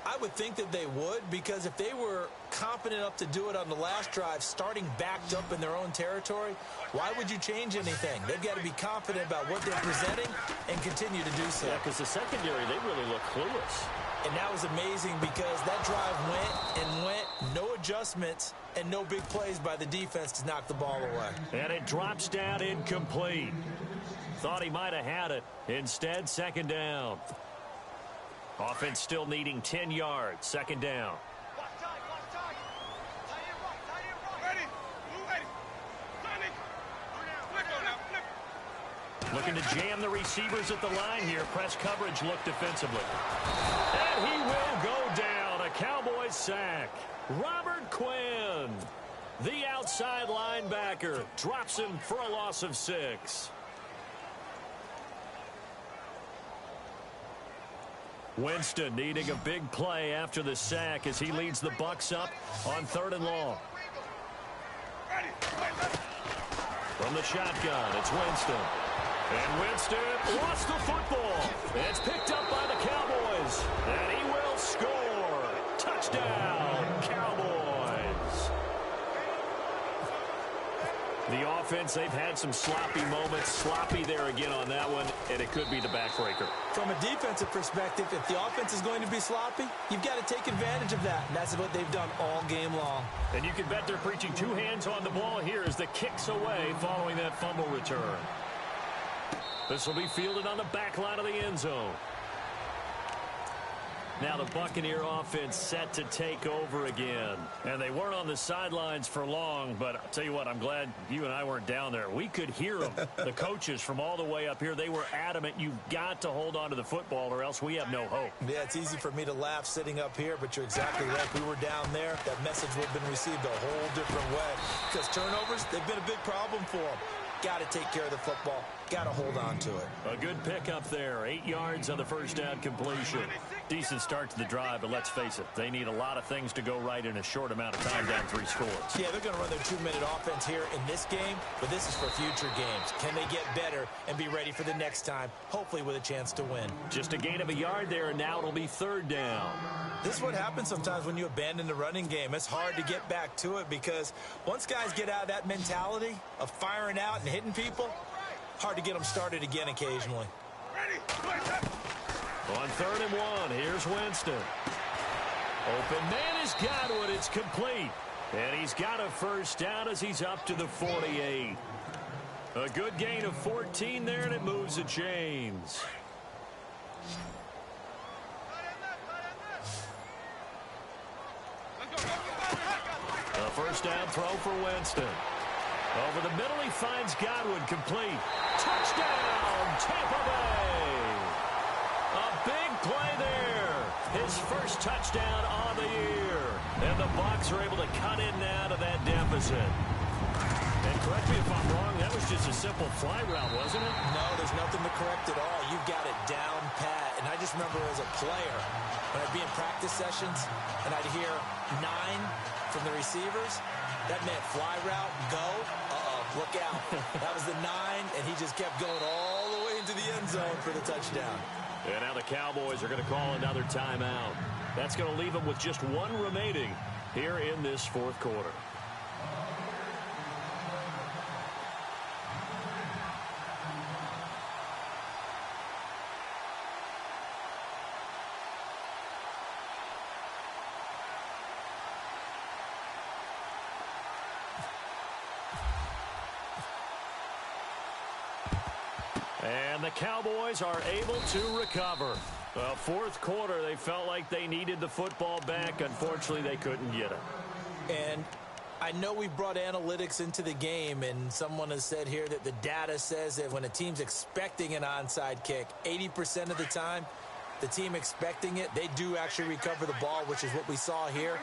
I would think that they would, because if they were confident enough to do it on the last drive, starting backed up in their own territory, why would you change anything? They've got to be confident about what they're presenting and continue to do so. Yeah, because the secondary, they really look clueless. And that was amazing because that drive went and went, no adjustments, and no big plays by the defense to knock the ball away. And it drops down incomplete. Thought he might have had it. Instead, second down. Offense still needing 10 yards. Second down. Looking to jam the receivers at the line here. Press coverage look defensively. And he will go down. A Cowboys sack. Robert Quinn, the outside linebacker, drops him for a loss of 6. Winston needing a big play after the sack as he leads the Bucs up on 3rd and long. From the shotgun, it's Winston. And Winston lost the football. It's picked up by the Cowboys. And he will score. Touchdown, Cowboys. The offense, they've had some sloppy moments. Sloppy there again on that one, and it could be the backbreaker. From a defensive perspective, if the offense is going to be sloppy, you've got to take advantage of that. And that's what they've done all game long. And you can bet they're preaching 2 hands on the ball here as the kick's away following that fumble return. This will be fielded on the back line of the end zone. Now the Buccaneer offense set to take over again. And they weren't on the sidelines for long, but I'll tell you what, I'm glad you and I weren't down there. We could hear them. The coaches from all the way up here, they were adamant. You've got to hold on to the football or else we have no hope. Yeah, it's easy for me to laugh sitting up here, but you're exactly right. We were down there. That message would have been received a whole different way. Because turnovers, they've been a big problem for them. Got to take care of the football. Got to hold on to it. A good pickup there. 8 yards on the first down completion. Decent start to the drive, but let's face it, they need a lot of things to go right in a short amount of time down 3 scores. Yeah, they're going to run their 2-minute offense here in this game, but this is for future games. Can they get better and be ready for the next time, hopefully with a chance to win? Just a gain of a yard there, and now it'll be 3rd down. This is what happens sometimes when you abandon the running game. It's hard to get back to it because once guys get out of that mentality of firing out and hitting people, hard to get them started again occasionally. On 3rd and 1, here's Winston. Open man is Godwin. It's complete. And he's got a first down as he's up to the 48. A good gain of 14 there, and it moves the chains. A first down throw for Winston. Over the middle, he finds Godwin complete. Touchdown, Tampa Bay. A big play there. His first touchdown on the year. And the Bucs are able to cut in now to that deficit. And correct me if I'm wrong, that was just a simple fly route, wasn't it? No, there's nothing to correct at all. You've got it down pat. And I just remember as a player, when I'd be in practice sessions and I'd hear 9 from the receivers, that meant fly route, go, look out. That was the 9, and he just kept going all the way into the end zone for the touchdown. And now the Cowboys are going to call another timeout. That's going to leave them with just 1 remaining here in this 4th quarter. And the Cowboys are able to recover. Well, fourth quarter, they felt like they needed the football back. Unfortunately, they couldn't get it. And I know we brought analytics into the game, and someone has said here that the data says that when a team's expecting an onside kick, 80% of the time, the team expecting it, they do actually recover the ball, which is what we saw here.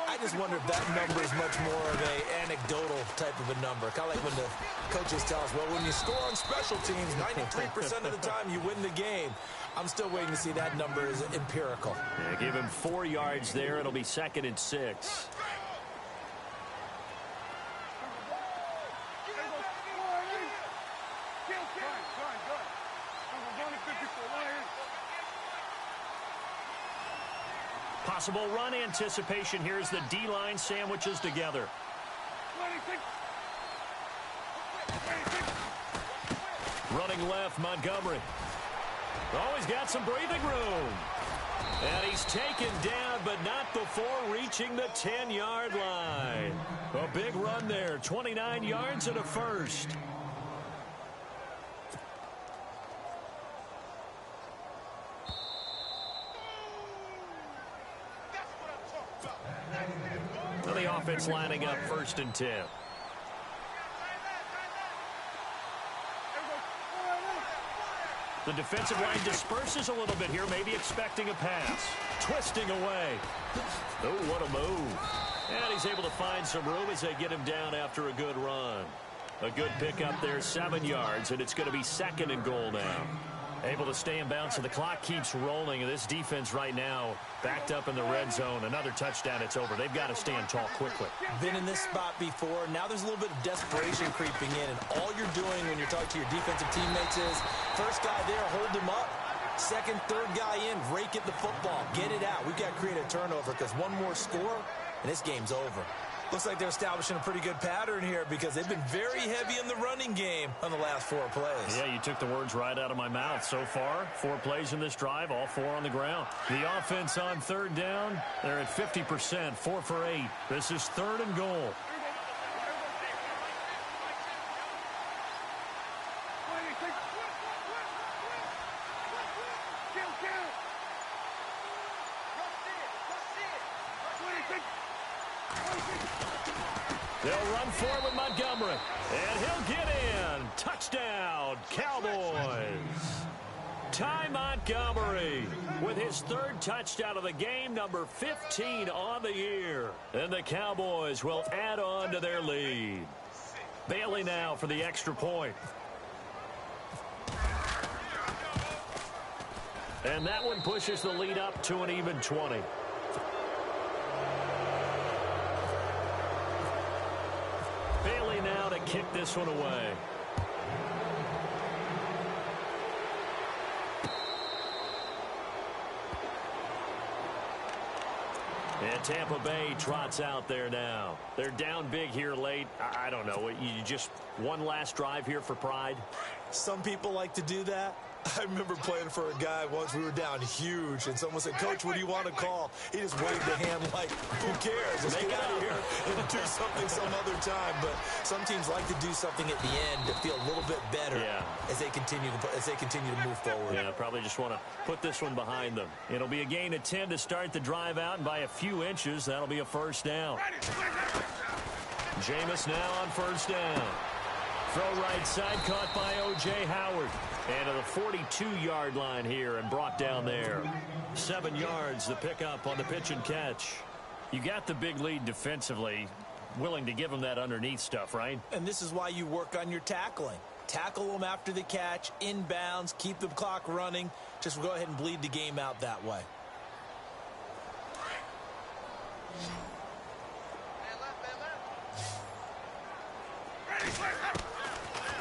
I just wonder if that number is much more of an anecdotal type of a number. Kind of like when the coaches tell us, well, when you score on special teams, 93% of the time you win the game. I'm still waiting to see that number is empirical. Yeah, give him 4 yards there. It'll be 2nd and 6. Possible run anticipation. Here's the D-line sandwiches together. Running left, Montgomery. Oh, he's got some breathing room. And he's taken down, but not before reaching the 10-yard line. A big run there, 29 yards and a first. Well, the offense lining up 1st and 10. The defensive line disperses a little bit here, maybe expecting a pass. Twisting away. Oh, what a move. And he's able to find some room as they get him down after a good run. A good pickup there, 7 yards, and it's going to be 2nd and goal now. Able to stay in bounds, so the clock keeps rolling. And this defense right now backed up in the red zone. Another touchdown, it's over. They've got to stand tall quickly. Been in this spot before. Now there's a little bit of desperation creeping in. And all you're doing when you're talking to your defensive teammates is, first guy there, hold him up. Second, third guy in, rake at the football. Get it out. We've got to create a turnover because one more score, and this game's over. Looks like they're establishing a pretty good pattern here because they've been very heavy in the running game on the last 4 plays. Yeah, you took the words right out of my mouth. So far, 4 plays in this drive, all 4 on the ground. The offense on 3rd down, they're at 50%, 4 for 8. This is 3rd and goal. They'll run forward with Montgomery, and he'll get in. Touchdown, Cowboys. Ty Montgomery with his 3rd touchdown of the game, number 15 on the year. And the Cowboys will add on to their lead. Bailey now for the extra point. And that one pushes the lead up to an even 20. Bailey now to kick this one away. And Tampa Bay trots out there now. They're down big here late. I don't know. You just one last drive here for pride? Some people like to do that. I remember playing for a guy once. We were down huge, and someone said, Coach, what do you want to call? He just waved the hand like, who cares? Let's get out of here and do something some other time. But some teams like to do something at the end to feel a little bit better as they continue to move forward. Yeah, probably just want to put this one behind them. It'll be a gain of 10 to start the drive out, and by a few inches, that'll be a first down. Jameis now on first down. Throw right side, caught by O.J. Howard. And to the 42-yard line here and brought down there. 7 yards, the pickup on the pitch and catch. You got the big lead defensively, willing to give them that underneath stuff, right? And this is why you work on your tackling. Tackle them after the catch, inbounds, keep the clock running. Just go ahead and bleed the game out that way.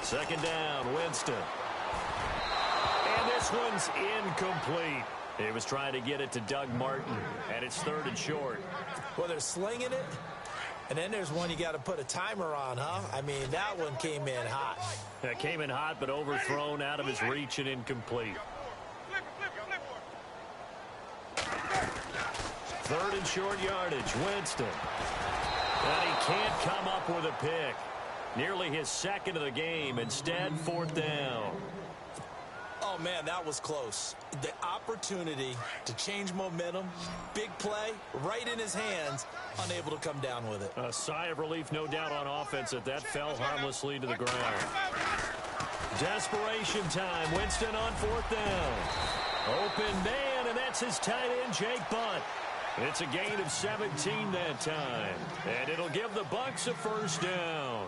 Second down, Winston. And this one's incomplete. He was trying to get it to Doug Martin, and it's 3rd and short. Well, they're slinging it, and then there's one you got to put a timer on, huh? I mean, that one came in hot. That came in hot, but overthrown out of his reach and incomplete. 3rd and short yardage, Winston. And he can't come up with a pick. Nearly his second of the game. Instead, fourth down. Oh, man, that was close. The opportunity to change momentum, big play, right in his hands, unable to come down with it. A sigh of relief, no doubt, on offense that fell harmlessly to the ground. Desperation time. Winston on fourth down. Open man, and that's his tight end, Jake Butt. It's a gain of 17 that time, and it'll give the Bucs a first down.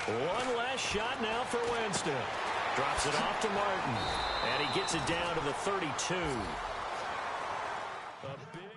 One last shot now for Winston. Drops it off to Martin, and he gets it down to the 32. A big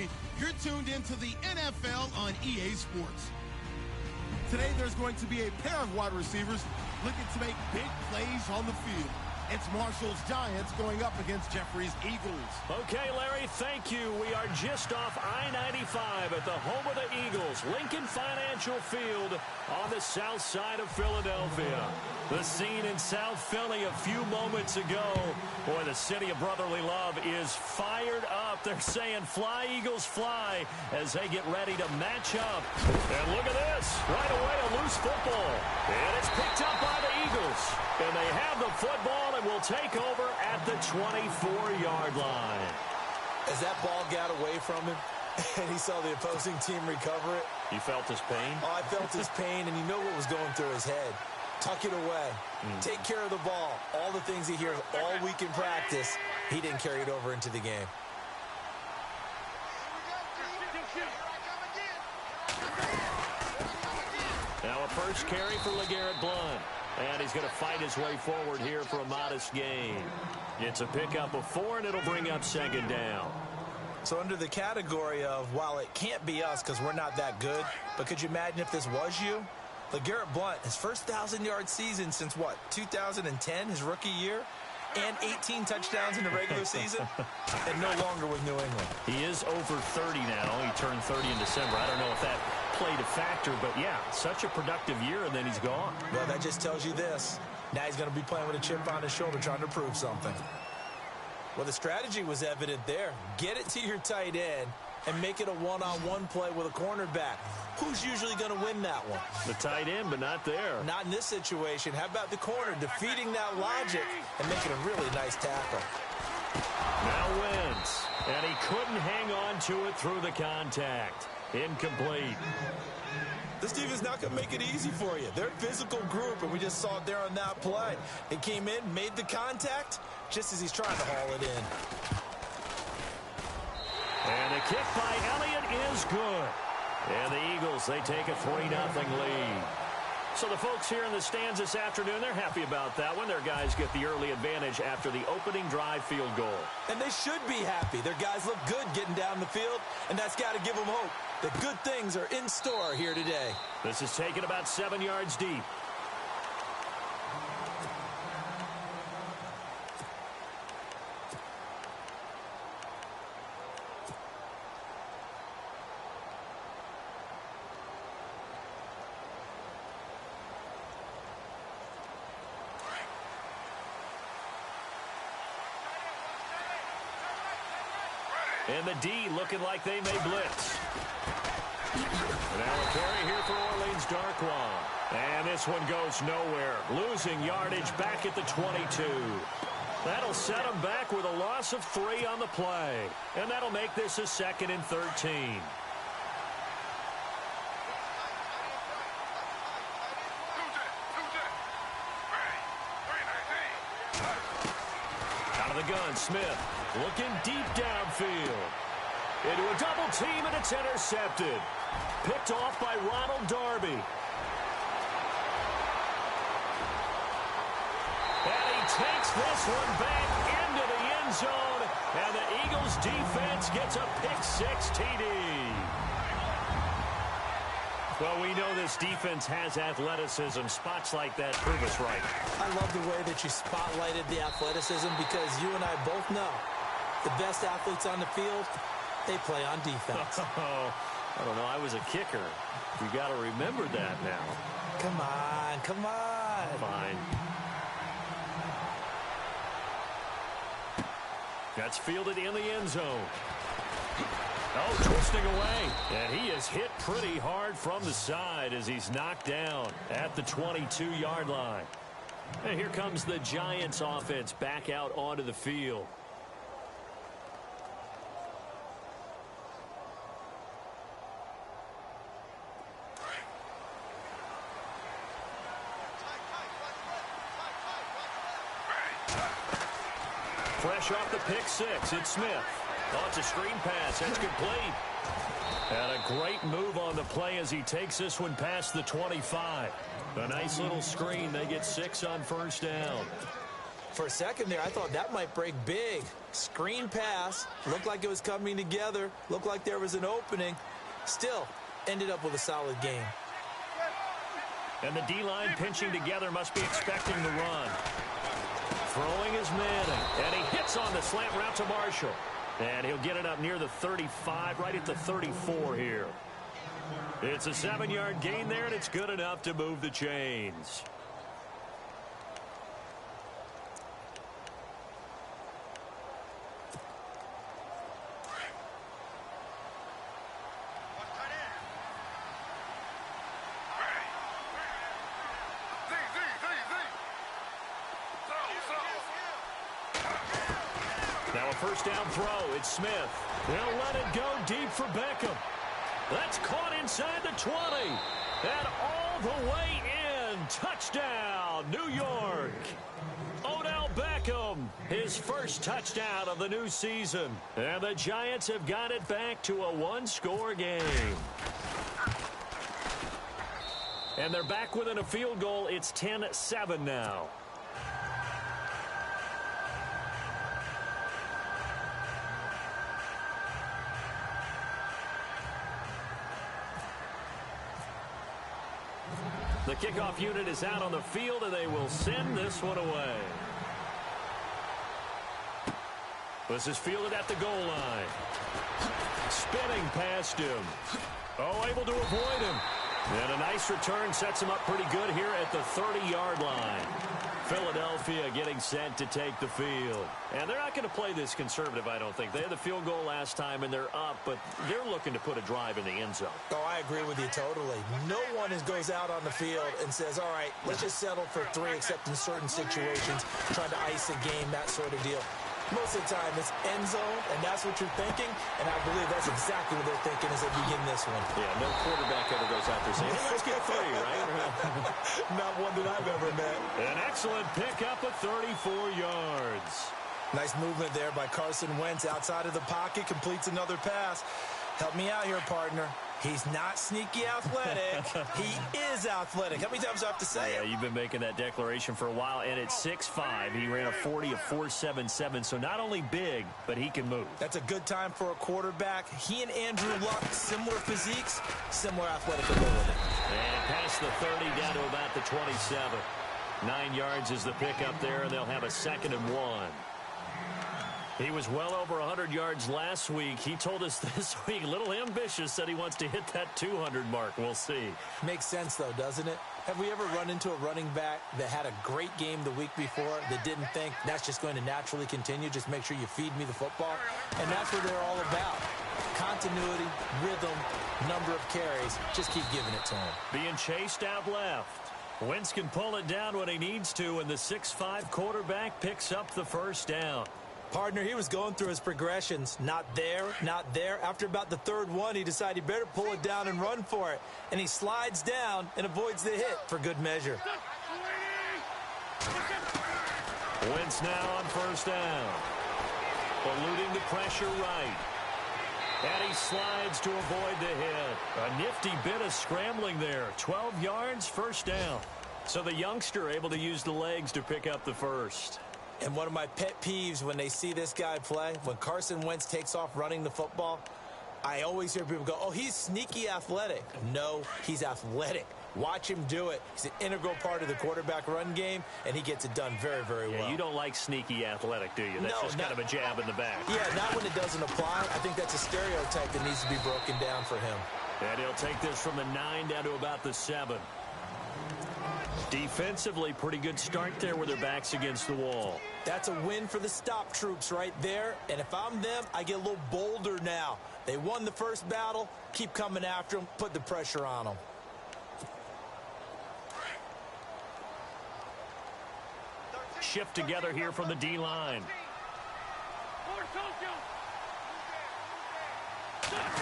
currently, you're tuned into the NFL on EA Sports. Today, there's going to be a pair of wide receivers looking to make big plays on the field. It's Marshall's Giants going up against Jeffrey's Eagles. Okay, Larry, thank you. We are just off I-95 at the home of the Eagles, Lincoln Financial Field on the south side of Philadelphia. The scene in South Philly a few moments ago. Boy, the city of brotherly love is fired up. They're saying, fly, Eagles, fly, as they get ready to match up. And look at this. Right away, a loose football. And it's picked up by the Eagles. And they have the football and will take over at the 24-yard line. As that ball got away from him and he saw the opposing team recover it. You felt his pain? Oh, I felt his pain, and you know what was going through his head. Tuck it away. Take care of the ball. All the things he hears all week in practice, he didn't carry it over into the game. Now a first carry for LeGarrette Blount. And he's going to fight his way forward here for a modest gain. It's a pickup of 4, and it'll bring up second down. So under the category of, while it can't be us because we're not that good, but could you imagine if this was you? LeGarrette Blount, his first 1,000-yard season since, what, 2010, his rookie year? And 18 touchdowns in the regular season, and no longer with New England. He is over 30 now. He turned 30 in December. I don't know if that played a factor, but yeah, such a productive year, and then he's gone. Well, that just tells you this. Now he's going to be playing with a chip on his shoulder, trying to prove something. Well, the strategy was evident there. Get it to your tight end and make it a one-on-one play with a cornerback. Who's usually going to win that one? The tight end, but not there. Not in this situation. How about the corner defeating that logic and making a really nice tackle? Now wins, and he couldn't hang on to it through the contact. Incomplete. This team is not going to make it easy for you. They're a physical group, and we just saw it there on that play. He came in, made the contact, just as he's trying to haul it in. And the kick by Elliott is good. And the Eagles, they take a 3-0 lead. So the folks here in the stands this afternoon, they're happy about that one. Their guys get the early advantage after the opening drive field goal. And they should be happy. Their guys look good getting down the field, and that's got to give them hope that good things are in store here today. This is taken about 7 yards deep. And the D looking like they may blitz. Now a carry here for Orleans Darkwa. And this one goes nowhere. Losing yardage back at the 22. That'll set them back with a loss of 3 on the play. And that'll make this a 2nd and 13. Out of the gun, Smith. Looking deep downfield. Into a double team, and it's intercepted. Picked off by Ronald Darby. And he takes this one back into the end zone. And the Eagles defense gets a pick-6 TD. Well, we know this defense has athleticism. Spots like that prove us right. I love the way that you spotlighted the athleticism because you and I both know the best athletes on the field, they play on defense. Oh, I don't know. I was a kicker. You got to remember that now. Come on, come on. Fine. That's fielded in the end zone. Oh, twisting away. And he is hit pretty hard from the side as he's knocked down at the 22-yard line. And here comes the Giants offense back out onto the field. Fresh off the pick-6, it's Smith. Oh, it's a screen pass. That's complete. And a great move on the play as he takes this one past the 25. A nice little screen. They get 6 on first down. For a second there, I thought that might break big. Screen pass. Looked like it was coming together. Looked like there was an opening. Still, ended up with a solid game. And the D-line pinching together must be expecting the run. Throwing is Manning. And he hits on the slant route to Marshall. And he'll get it up near the 35, right at the 34 here. It's a 7-yard gain there, and it's good enough to move the chains. Now a first down throw. It's Smith. They'll let it go deep for Beckham. That's caught inside the 20. And all the way in. Touchdown, New York. Odell Beckham, his first touchdown of the new season. And the Giants have got it back to a one-score game. And they're back within a field goal. It's 10-7 now. The kickoff unit is out on the field, and they will send this one away. This is fielded at the goal line. Spinning past him. Oh, able to avoid him. And a nice return sets him up pretty good here at the 30-yard line. Philadelphia getting set to take the field. And they're not going to play this conservative, I don't think. They had the field goal last time, and they're up, but they're looking to put a drive in the end zone. Oh, I agree with you totally. No one goes out on the field and says, all right, let's just settle for 3, except in certain situations, trying to ice a game, that sort of deal. Most of the time, it's end zone, and that's what you're thinking, and I believe that's exactly what they're thinking as they begin this one. Yeah, no quarterback ever goes out there saying, hey, let's get 3, right? Not one that I've ever met. An excellent pickup of 34 yards. Nice movement there by Carson Wentz outside of the pocket, completes another pass. Help me out here, partner. He's not sneaky athletic. He is athletic. How many times do I have to say it? You've been making that declaration for a while, and at 6'5", he ran a 40 of 4.77, so not only big, but he can move. That's a good time for a quarterback. He and Andrew Luck, similar physiques, similar athletic ability. And past the 30 down to about the 27. 9 yards is the pickup there, and they'll have a 2nd and 1. He was well over 100 yards last week. He told us this week, a little ambitious, said he wants to hit that 200 mark. We'll see. Makes sense, though, doesn't it? Have we ever run into a running back that had a great game the week before that didn't think that's just going to naturally continue? Just make sure you feed me the football. And that's what they're all about. Continuity, rhythm, number of carries. Just keep giving it to him. Being chased out left. Wentz can pull it down when he needs to, and the 6'5" quarterback picks up the first down. Partner, he was going through his progressions. Not there, not there. After about the 3rd one, he decided he better pull it down and run for it. And he slides down and avoids the hit for good measure. Wentz now on first down. Eluding the pressure right. And he slides to avoid the hit. A nifty bit of scrambling there. 12 yards, first down. So the youngster able to use the legs to pick up the first. And one of my pet peeves when they see this guy play, when Carson Wentz takes off running the football, I always hear people go, oh, he's sneaky athletic. No, he's athletic. Watch him do it. He's an integral part of the quarterback run game, and he gets it done very, very well. You don't like sneaky athletic, do you? That's just kind of a jab in the back. Yeah, not when it doesn't apply. I think that's a stereotype that needs to be broken down for him. And he'll take this from the 9 down to about the 7. Defensively, pretty good start there with their backs against the wall. That's a win for the stop troops right there. And if I'm them, I get a little bolder now. They won the first battle. Keep coming after them. Put the pressure on them. Shift together here from the D-line.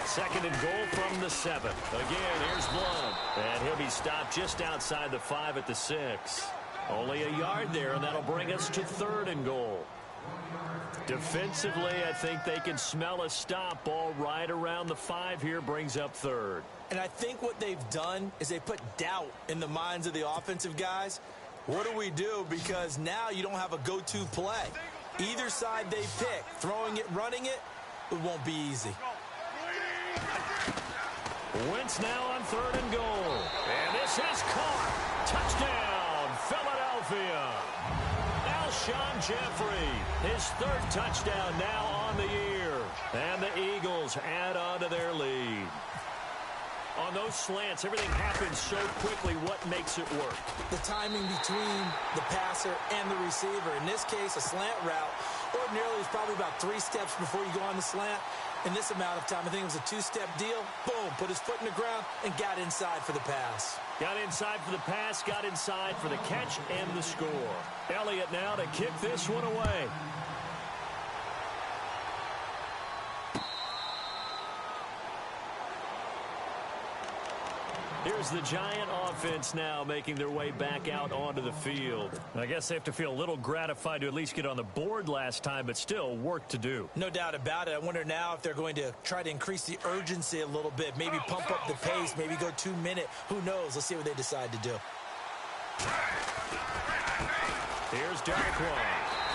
2nd and goal from the 7. Again, here's Blunt. And he'll be stopped just outside the 5 at the 6. Only a yard there, and that'll bring us to 3rd and goal. Defensively, I think they can smell a stop. Ball right around the 5 here brings up 3rd. And I think what they've done is they put doubt in the minds of the offensive guys. What do we do? Because now you don't have a go-to play. Either side they pick, throwing it, running it, it won't be easy. Wentz now on 3rd and goal. And this is caught. Touchdown, Philadelphia. Alshon Jeffrey, his 3rd touchdown now on the year. And the Eagles add on to their lead. On those slants, everything happens so quickly. What makes it work? The timing between the passer and the receiver. In this case, a slant route ordinarily is probably about 3 steps before you go on the slant. In this amount of time, I think it was a 2-step deal. Boom, put his foot in the ground and got inside for the pass. Got inside for the pass, got inside for the catch and the score. Elliott now to kick this one away. Here's the Giant offense now making their way back out onto the field. I guess they have to feel a little gratified to at least get on the board last time, but still work to do. No doubt about it. I wonder now if they're going to try to increase the urgency a little bit, maybe pump up the pace, maybe go 2-minute. Who knows? Let's see what they decide to do. Here's Darquan,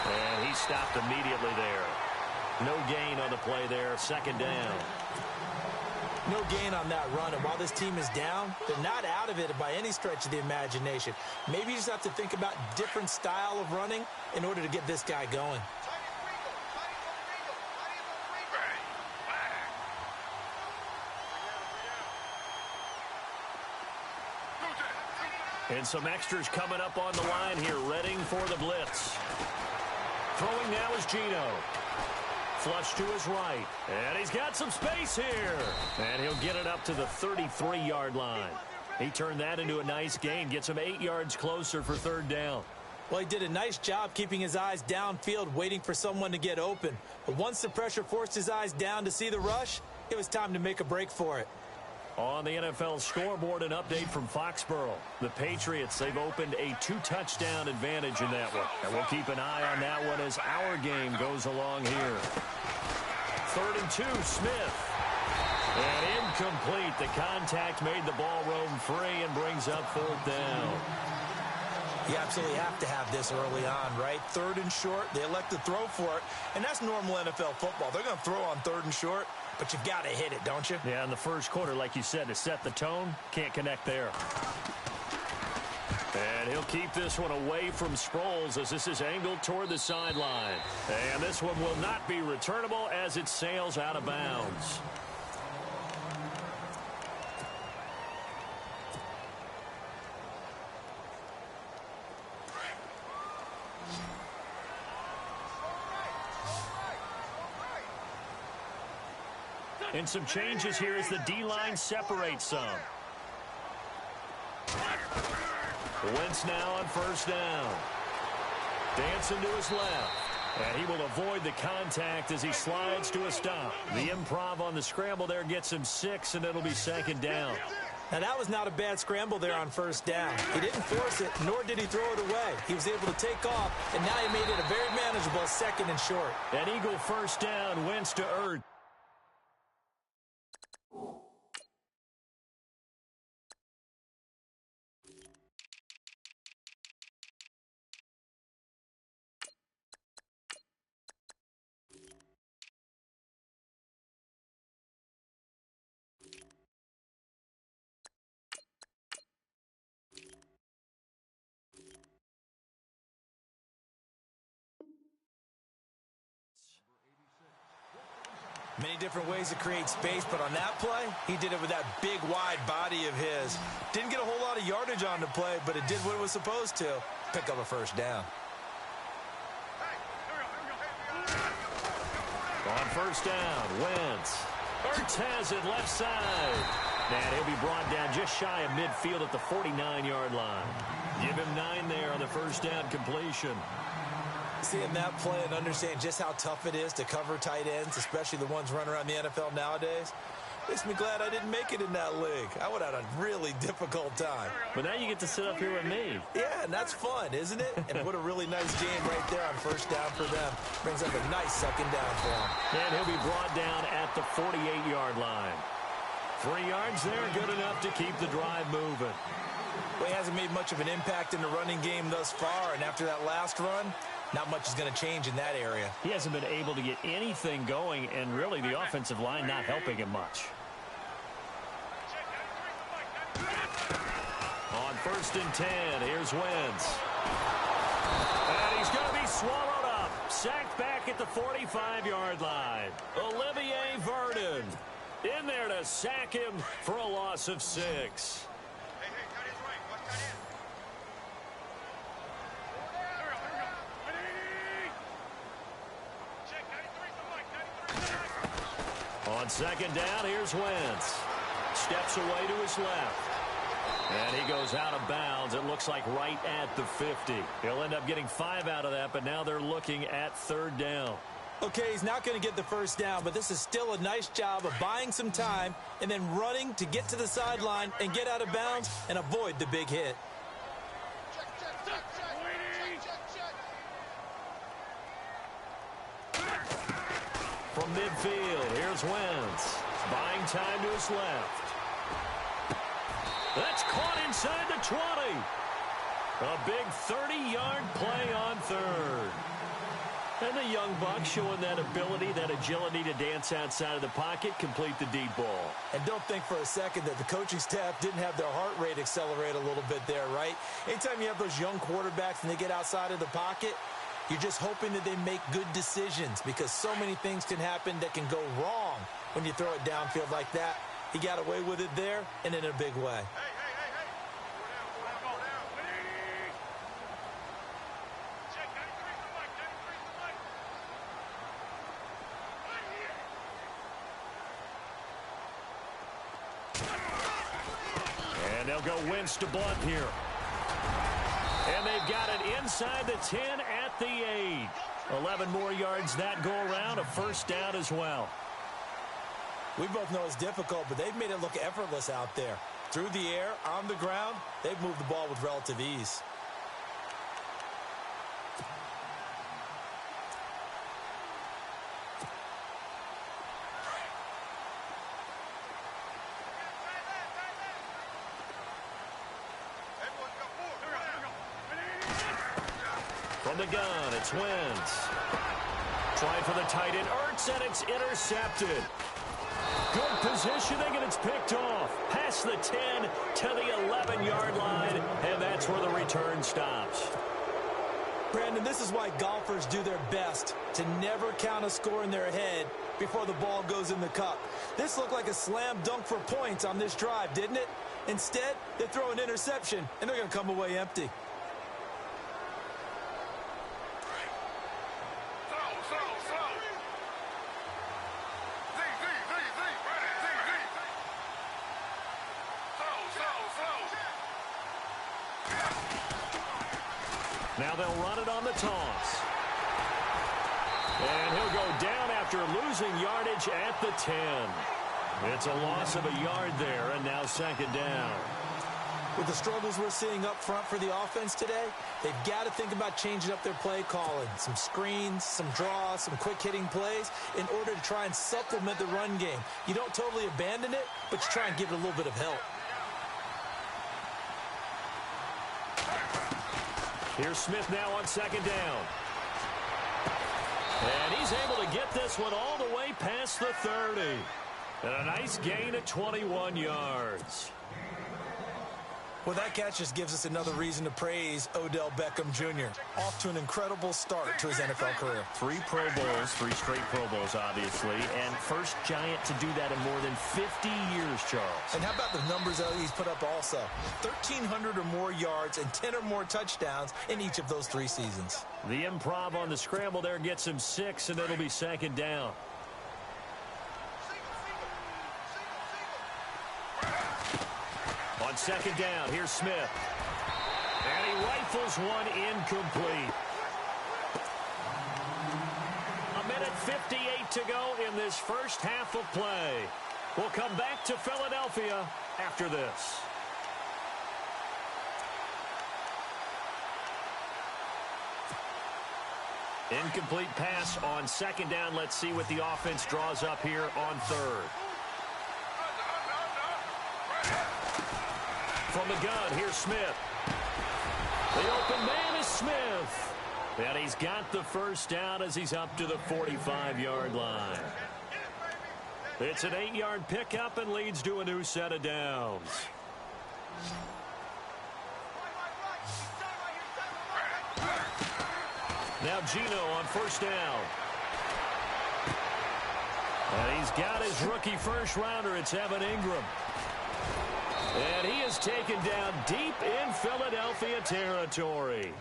and he stopped immediately there. No gain on the play there, 2nd down. No gain on that run, and while this team is down, they're not out of it by any stretch of the imagination. Maybe you just have to think about different style of running in order to get this guy going. And some extras coming up on the line here, readying for the blitz. Throwing now is Geno. Flush to his right. And he's got some space here. And he'll get it up to the 33-yard line. He turned that into a nice gain. Gets him 8 yards closer for 3rd down. Well, he did a nice job keeping his eyes downfield, waiting for someone to get open. But once the pressure forced his eyes down to see the rush, it was time to make a break for it. On the NFL scoreboard, an update from Foxborough. The Patriots, they've opened a 2-touchdown advantage in that one. And we'll keep an eye on that one as our game goes along here. 3rd and 2, Smith. And incomplete. The contact made the ball roam free and brings up 4th down. You absolutely have to have this early on, right? 3rd and short, they elect to throw for it, and that's normal NFL football. They're going to throw on 3rd and short, but you've got to hit it, don't you? Yeah, in the first quarter, like you said, to set the tone, can't connect there. And he'll keep this one away from Sproles as this is angled toward the sideline. And this one will not be returnable as it sails out of bounds. And some changes here as the D-line separates some. Wentz now on 1st down. Dancing to his left. And he will avoid the contact as he slides to a stop. The improv on the scramble there gets him 6, and it'll be 2nd down. Now, that was not a bad scramble there on 1st down. He didn't force it, nor did he throw it away. He was able to take off, and now he made it a very manageable 2nd and short. An Eagle 1st down, Wentz to earth. Many different ways to create space, but on that play, he did it with that big, wide body of his. Didn't get a whole lot of yardage on the play, but it did what it was supposed to. Pick up a 1st down. On 1st down, Wentz. Ertz has it left side. And he'll be brought down just shy of midfield at the 49-yard line. Give him 9 there on the 1st down completion. Seeing that play and understanding just how tough it is to cover tight ends, especially the ones running around the NFL nowadays, makes me glad I didn't make it in that league. I would have had a really difficult time. But now you get to sit up here with me. Yeah, and that's fun, isn't it? And what a really nice game right there on 1st down for them. Brings up a nice 2nd down for them. And he'll be brought down at the 48-yard line. 3 yards there, good enough to keep the drive moving. Well, he hasn't made much of an impact in the running game thus far, and after that last run, not much is going to change in that area. He hasn't been able to get anything going, and really the offensive line not helping him much. On 1st and 10, here's Wentz. And he's going to be swallowed up. Sacked back at the 45-yard line. Olivier Vernon in there to sack him for a loss of 6. On 2nd down, here's Wentz. Steps away to his left. And he goes out of bounds. It looks like right at the 50. He'll end up getting 5 out of that, but now they're looking at 3rd down. Okay, he's not going to get the 1st down, but this is still a nice job of buying some time and then running to get to the sideline and get out of bounds and avoid the big hit. From midfield, here's Wentz. Buying time to his left. That's caught inside the 20. A big 30-yard play on 3rd. And the young buck showing that ability, that agility to dance outside of the pocket, complete the deep ball. And don't think for a second that the coaching staff didn't have their heart rate accelerate a little bit there, right? Anytime you have those young quarterbacks and they get outside of the pocket, you're just hoping that they make good decisions because so many things can happen that can go wrong when you throw it downfield like that. He got away with it there and in a big way. And they'll go Wentz to Blunt here. And they've got it inside the 10 at the 8. 11 more yards that go around, a 1st down as well. We both know it's difficult, but they've made it look effortless out there. Through the air, on the ground, they've moved the ball with relative ease. From the gun, it's Wentz. Trying for the tight end, Ertz, and it's intercepted. Good positioning, and it's picked off. Past the 10 to the 11-yard line, and that's where the return stops. Brandon, this is why golfers do their best to never count a score in their head before the ball goes in the cup. This looked like a slam dunk for points on this drive, didn't it? Instead, they throw an interception, and they're going to come away empty. Now they'll run it on the toss. And he'll go down after losing yardage at the 10. It's a loss of a yard there, and now 2nd down. With the struggles we're seeing up front for the offense today, they've got to think about changing up their play calling. Some screens, some draws, some quick-hitting plays in order to try and supplement the run game. You don't totally abandon it, but you try and give it a little bit of help. Here's Smith now on 2nd down. And he's able to get this one all the way past the 30. And a nice gain of 21 yards. Well, that catch just gives us another reason to praise Odell Beckham Jr. Off to an incredible start to his NFL career. 3 Pro Bowls, 3 straight Pro Bowls, obviously, and first Giant to do that in more than 50 years, Charles. And how about the numbers that he's put up also? 1,300 or more yards and 10 or more touchdowns in each of those 3 seasons. The improv on the scramble there gets him 6, and it'll be 2nd down. On 2nd down, here's Smith. And he rifles one incomplete. 1:58 to go in this first half of play. We'll come back to Philadelphia after this. Incomplete pass on 2nd down. Let's see what the offense draws up here on 3rd. from the gun. Here's Smith. The open man is Smith. And he's got the first down as he's up to the 45-yard line. It's an 8-yard pickup and leads to a new set of downs. Now Gino on first down. And he's got his rookie first-rounder. It's Evan Ingram. And he is taken down deep in Philadelphia territory.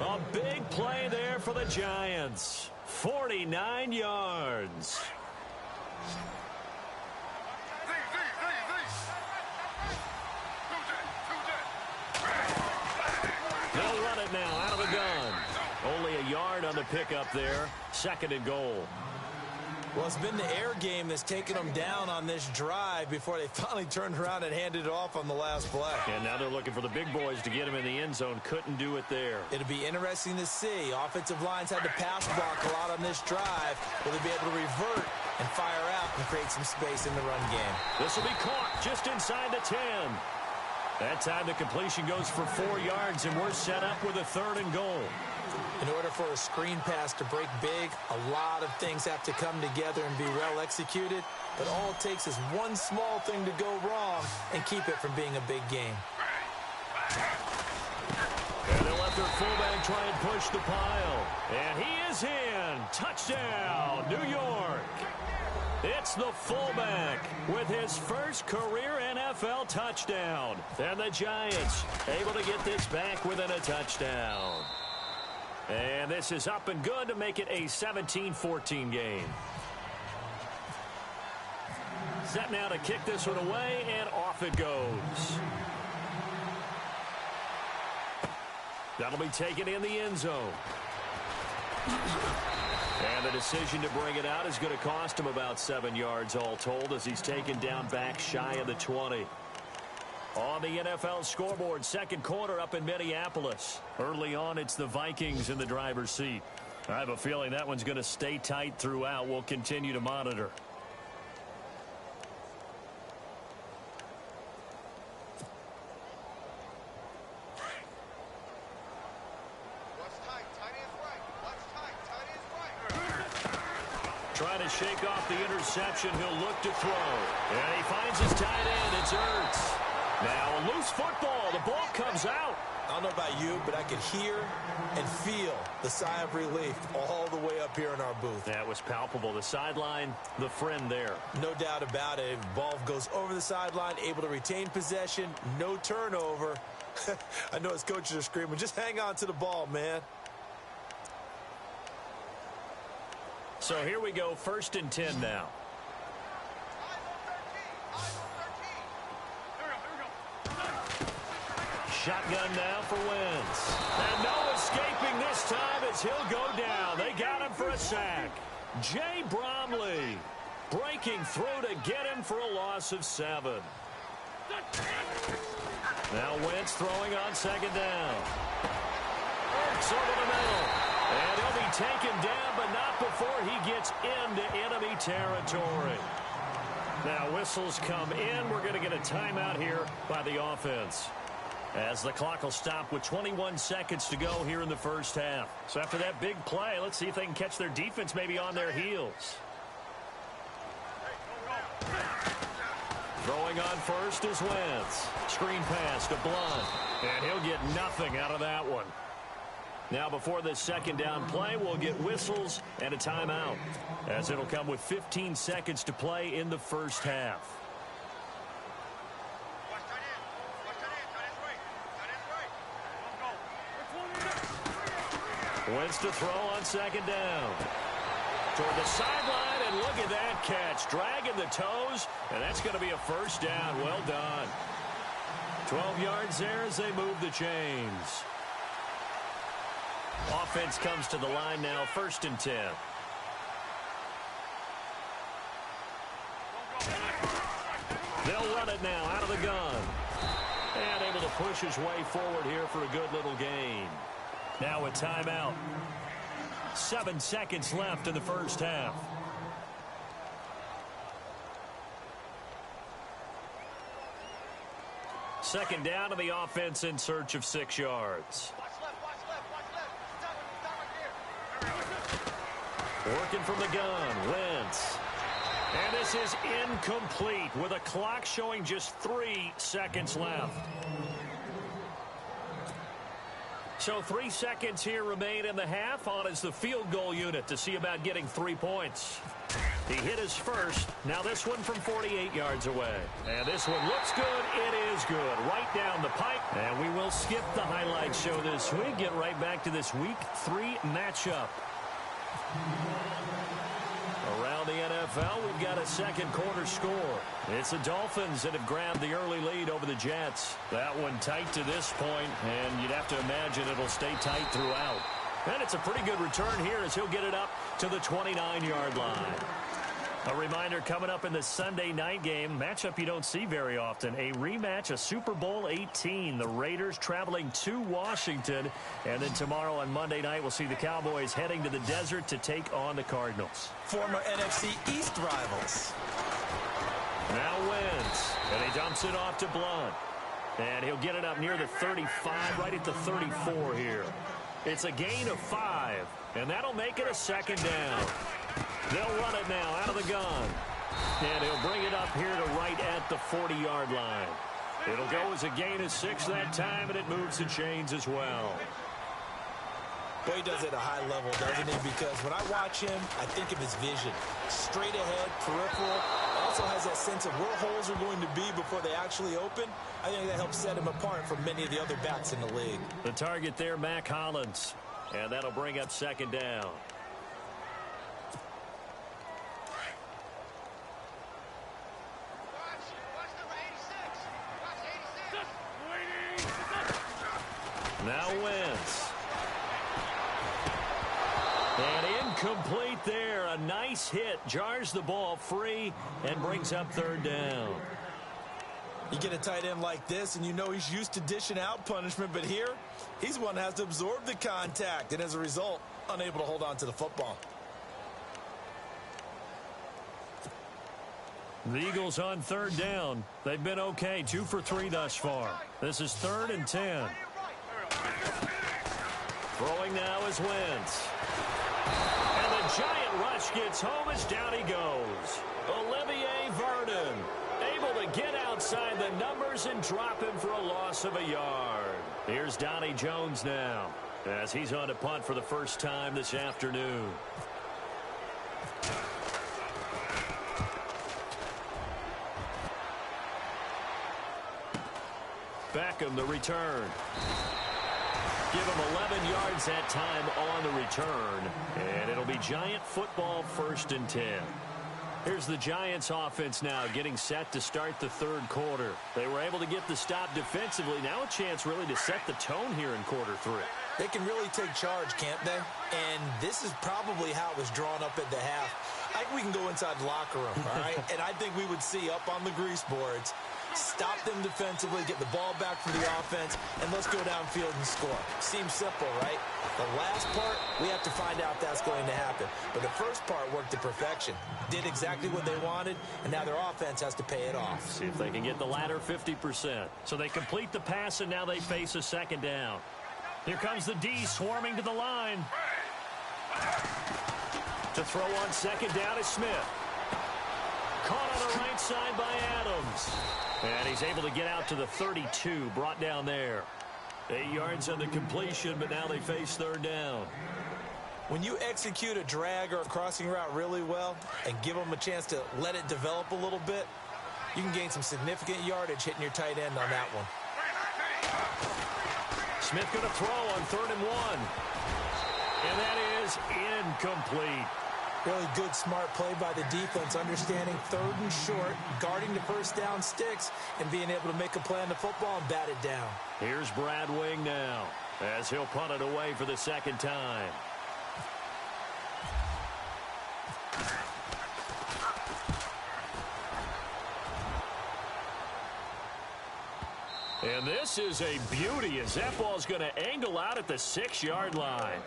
A big play there for the Giants. 49 yards. They'll run it now out of the gun. Only a yard on the pickup there. 2nd and goal. Well, it's been the air game that's taken them down on this drive before they finally turned around and handed it off on the last play. And now they're looking for the big boys to get him in the end zone. Couldn't do it there. It'll be interesting to see. Offensive lines had to pass block a lot on this drive. Will they be able to revert and fire out and create some space in the run game? This will be caught just inside the 10. That time the completion goes for 4 yards, and we're set up with a 3rd and goal. In order for a screen pass to break big, a lot of things have to come together and be well executed. But all it takes is one small thing to go wrong and keep it from being a big game. And they'll let their fullback try and push the pile. And he is in. Touchdown, New York. It's the fullback with his first career NFL touchdown. And the Giants able to get this back within a touchdown. And this is up and good to make it a 17-14 game. Set now to kick this one away, and off it goes. That'll be taken in the end zone. And the decision to bring it out is going to cost him about 7 yards all told as he's taken down back shy of the 20. On the NFL scoreboard, 2nd quarter up in Minneapolis. Early on, it's the Vikings in the driver's seat. I have a feeling that one's going to stay tight throughout. We'll continue to monitor. Trying to shake off the interception. He'll look to throw. And he finds his tight end. It's Ertz. Now a loose football. The ball comes out. I don't know about you, but I could hear and feel the sigh of relief all the way up here in our booth. That was palpable. The sideline, the friend there. No doubt about it. Ball goes over the sideline, able to retain possession, no turnover. I know his coaches are screaming, just hang on to the ball, man. So here we go, 1st and 10 now. Shotgun now for Wentz. And no escaping this time as he'll go down. They got him for a sack. Jay Bromley breaking through to get him for a loss of 7. Now Wentz throwing on 2nd down. Ertz over the middle. And he'll be taken down, but not before he gets into enemy territory. Now whistles come in. We're going to get a timeout here by the offense, as the clock will stop with 21 seconds to go here in the first half. So after that big play, let's see if they can catch their defense maybe on their heels. Throwing on first is Wentz. Screen pass to Blunt. And he'll get nothing out of that one. Now before this 2nd down play, we'll get whistles and a timeout, as it'll come with 15 seconds to play in the first half. Wentz to throw on 2nd down. Toward the sideline, and look at that catch. Dragging the toes, and that's going to be a first down. Well done. 12 yards there as they move the chains. Offense comes to the line now, 1st and 10. They'll run it now out of the gun. And able to push his way forward here for a good little gain. Now a timeout. 7 seconds left in the first half. Second down to the offense in search of 6 yards. Working from the gun, Wentz. And this is incomplete with a clock showing just 3 seconds left. So 3 seconds here remain in the half. On is the field goal unit to see about getting 3 points. He hit his first. Now this one from 48 yards away. And this one looks good. It is good. Right down the pipe. And we will skip the highlights show this week. Get right back to this week 3 matchup. Around the NFL, we've got a second quarter score. It's the Dolphins that have grabbed the early lead over the Jets. That one tight to this point, and you'd have to imagine it'll stay tight throughout. And it's a pretty good return here as he'll get it up to the 29-yard line. A reminder coming up in the Sunday night game, matchup you don't see very often, a rematch of Super Bowl 18. The Raiders traveling to Washington. And then tomorrow on Monday night, we'll see the Cowboys heading to the desert to take on the Cardinals. Former NFC East rivals. Now Wentz, and he dumps it off to Blunt. And he'll get it up near the 35, right at the 34 here. It's a gain of 5, and that'll make it a second down. They'll run it now out of the gun. And he'll bring it up here to right at the 40-yard line. It'll go as a gain of 6 that time, and it moves the chains as well. Boy, he does it at a high level, doesn't he? Because when I watch him, I think of his vision. Straight ahead, peripheral. Also has that sense of where holes are going to be before they actually open. I think that helps set him apart from many of the other backs in the league. The target there, Mac Hollins. And that'll bring up second down. Now Wentz. And incomplete there. A nice hit. Jars the ball free and brings up third down. You get a tight end like this, and you know he's used to dishing out punishment, but here, he's the one that has to absorb the contact, and as a result, unable to hold on to the football. The Eagles on third down. They've been okay, 2 for 3 thus far. This is 3rd and 10. Throwing now is Wentz. And the giant rush gets home as down he goes. Olivier Vernon able to get outside the numbers and drop him for a loss of a yard. Here's Donnie Jones now as he's on to punt for the first time this afternoon. Beckham the return. Give him 11 yards that time on the return. And it'll be Giant football 1st and 10. Here's the Giants offense now getting set to start the third quarter. They were able to get the stop defensively. Now a chance really to set the tone here in quarter 3. They can really take charge, can't they? And this is probably how it was drawn up at the half. I think we can go inside the locker room, all right? And I think we would see up on the grease boards, stop them defensively, get the ball back from the offense, and let's go downfield and score. Seems simple, right? The last part, we have to find out if that's going to happen. But the first part worked to perfection. Did exactly what they wanted, and now their offense has to pay it off. See if they can get the latter 50%. So they complete the pass, and now they face a second down. Here comes the D swarming to the line. To throw on second down is Smith. Caught on the right side by Adams. And he's able to get out to the 32, brought down there. 8 yards on the completion, but now they face third down. When you execute a drag or a crossing route really well and give them a chance to let it develop a little bit, you can gain some significant yardage hitting your tight end on that one. Smith going to throw on 3rd and 1. And that is incomplete. Really good, smart play by the defense, understanding 3rd and short, guarding the first down sticks, and being able to make a play on the football and bat it down. Here's Brad Wing now, as he'll punt it away for the second time. And this is a beauty as that ball's going to angle out at the 6-yard line.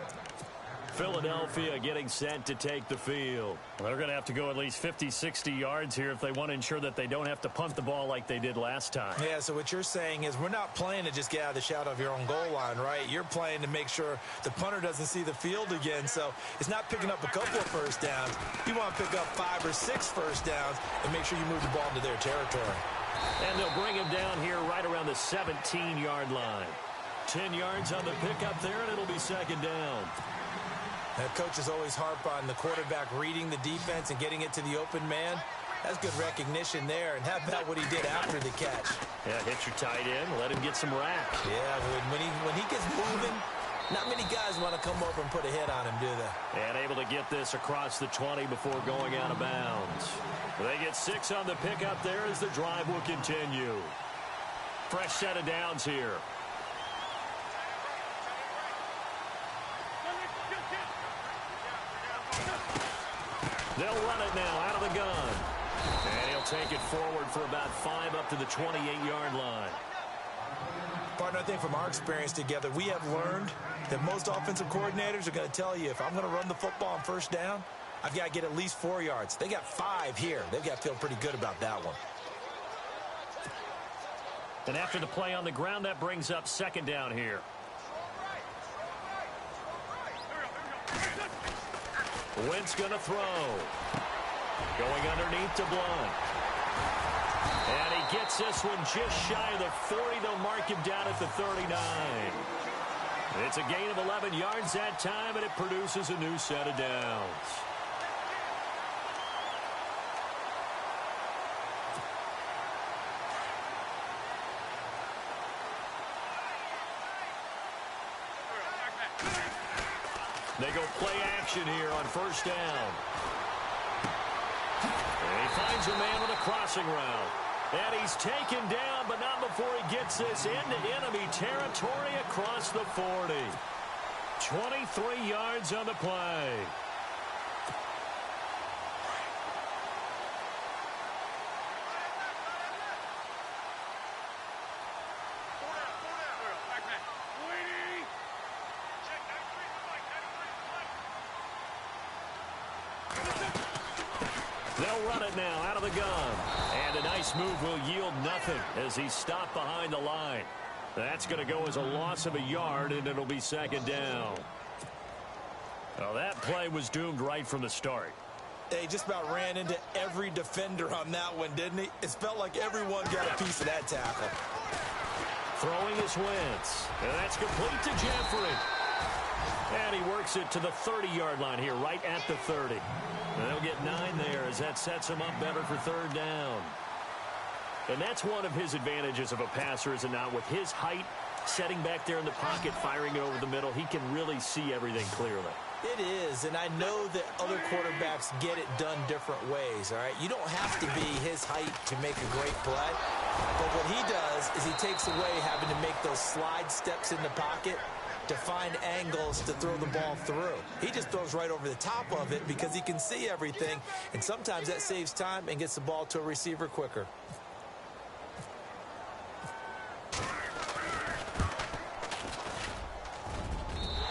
Philadelphia getting set to take the field. They're going to have to go at least 50, 60 yards here if they want to ensure that they don't have to punt the ball like they did last time. Yeah, so what you're saying is we're not playing to just get out of the shadow of your own goal line, right? You're playing to make sure the punter doesn't see the field again. So it's not picking up a couple of first downs. You want to pick up 5 or 6 first downs and make sure you move the ball into their territory. And they'll bring him down here right around the 17-yard line. 10 yards on the pickup there, and it'll be second down. Coaches always harp on the quarterback reading the defense and getting it to the open man. That's good recognition there. And how about what he did after the catch? Yeah, hit your tight end, let him get some rack. Yeah, when he gets moving, not many guys want to come over and put a hit on him, do they? And able to get this across the 20 before going out of bounds. They get 6 on the pickup there as the drive will continue. Fresh set of downs here. They'll run it now out of the gun. And he'll take it forward for about 5 up to the 28-yard line. Partner, I think from our experience together, we have learned that most offensive coordinators are going to tell you, if I'm going to run the football on first down, I've got to get at least 4 yards. They got 5 here. They've got to feel pretty good about that one. And after the play on the ground, that brings up second down here. Wentz going to throw. Going underneath to Blunt. And he gets this one just shy of the 40. They'll mark him down at the 39. It's a gain of 11 yards that time, and it produces a new set of downs. They go play action here on first down. And he finds a man with a crossing route. And he's taken down, but not before he gets this into enemy territory across the 40. 23 yards on the play. They'll run it now out of the gun. And a nice move will yield nothing as he's stopped behind the line. That's going to go as a loss of a yard, and it'll be second down. Well, that play was doomed right from the start. He just about ran into every defender on that one, didn't he? It felt like everyone got a piece of that tackle. Throwing is Wentz. And that's complete to Jeffrey. And he works it to the 30-yard line here, right at the 30. And they'll get 9 there as that sets him up better for third down. And that's one of his advantages of a passer, is it not? With his height, setting back there in the pocket, firing it over the middle, he can really see everything clearly. It is, and I know that other quarterbacks get it done different ways, all right? You don't have to be his height to make a great play. But what he does is he takes away having to make those slide steps in the pocket to find angles to throw the ball through. He just throws right over the top of it because he can see everything, and sometimes that saves time and gets the ball to a receiver quicker.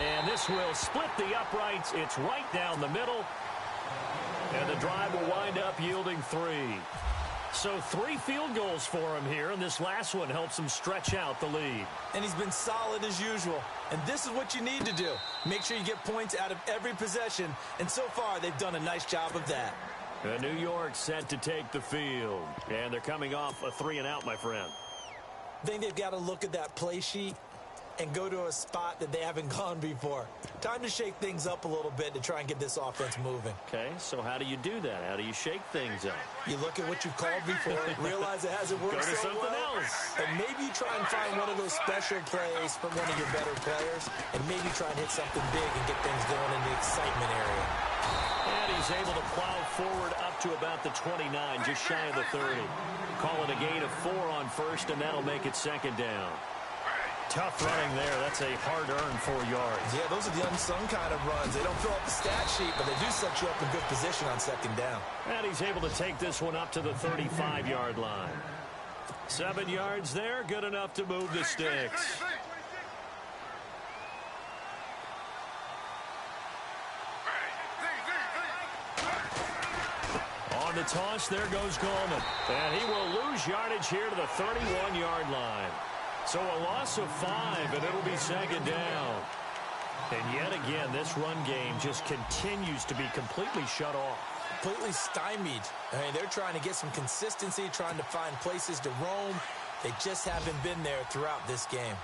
And this will split the uprights. It's right down the middle. And the drive will wind up yielding 3. So 3 field goals for him here, and this last one helps him stretch out the lead. And he's been solid as usual. And this is what you need to do. Make sure you get points out of every possession. And so far, they've done a nice job of that. New York set to take the field. And they're coming off a 3-and-out, my friend. I think they've got to look at that play sheet and go to a spot that they haven't gone before. Time to shake things up a little bit to try and get this offense moving. Okay, so how do you do that? How do you shake things up? You look at what you've called before, realize it hasn't worked Go to so something well, else. and maybe you try and find one of those special plays from one of your better players, and maybe try and hit something big and get things going in the excitement area. And he's able to plow forward up to about the 29, just shy of the 30. Call it a gain of 4 on first, and that'll make it second down. Tough running there. That's a hard-earned 4 yards. Yeah, those are the unsung kind of runs. They don't fill up the stat sheet, but they do set you up in good position on second down. And he's able to take this one up to the 35-yard line. 7 yards there, good enough to move the sticks. On the toss, there goes Gallman. And he will lose yardage here to the 31-yard line. So a loss of 5, and it'll be second down. And yet again, this run game just continues to be completely shut off. Completely stymied. I mean, they're trying to get some consistency, trying to find places to roam. They just haven't been there throughout this game.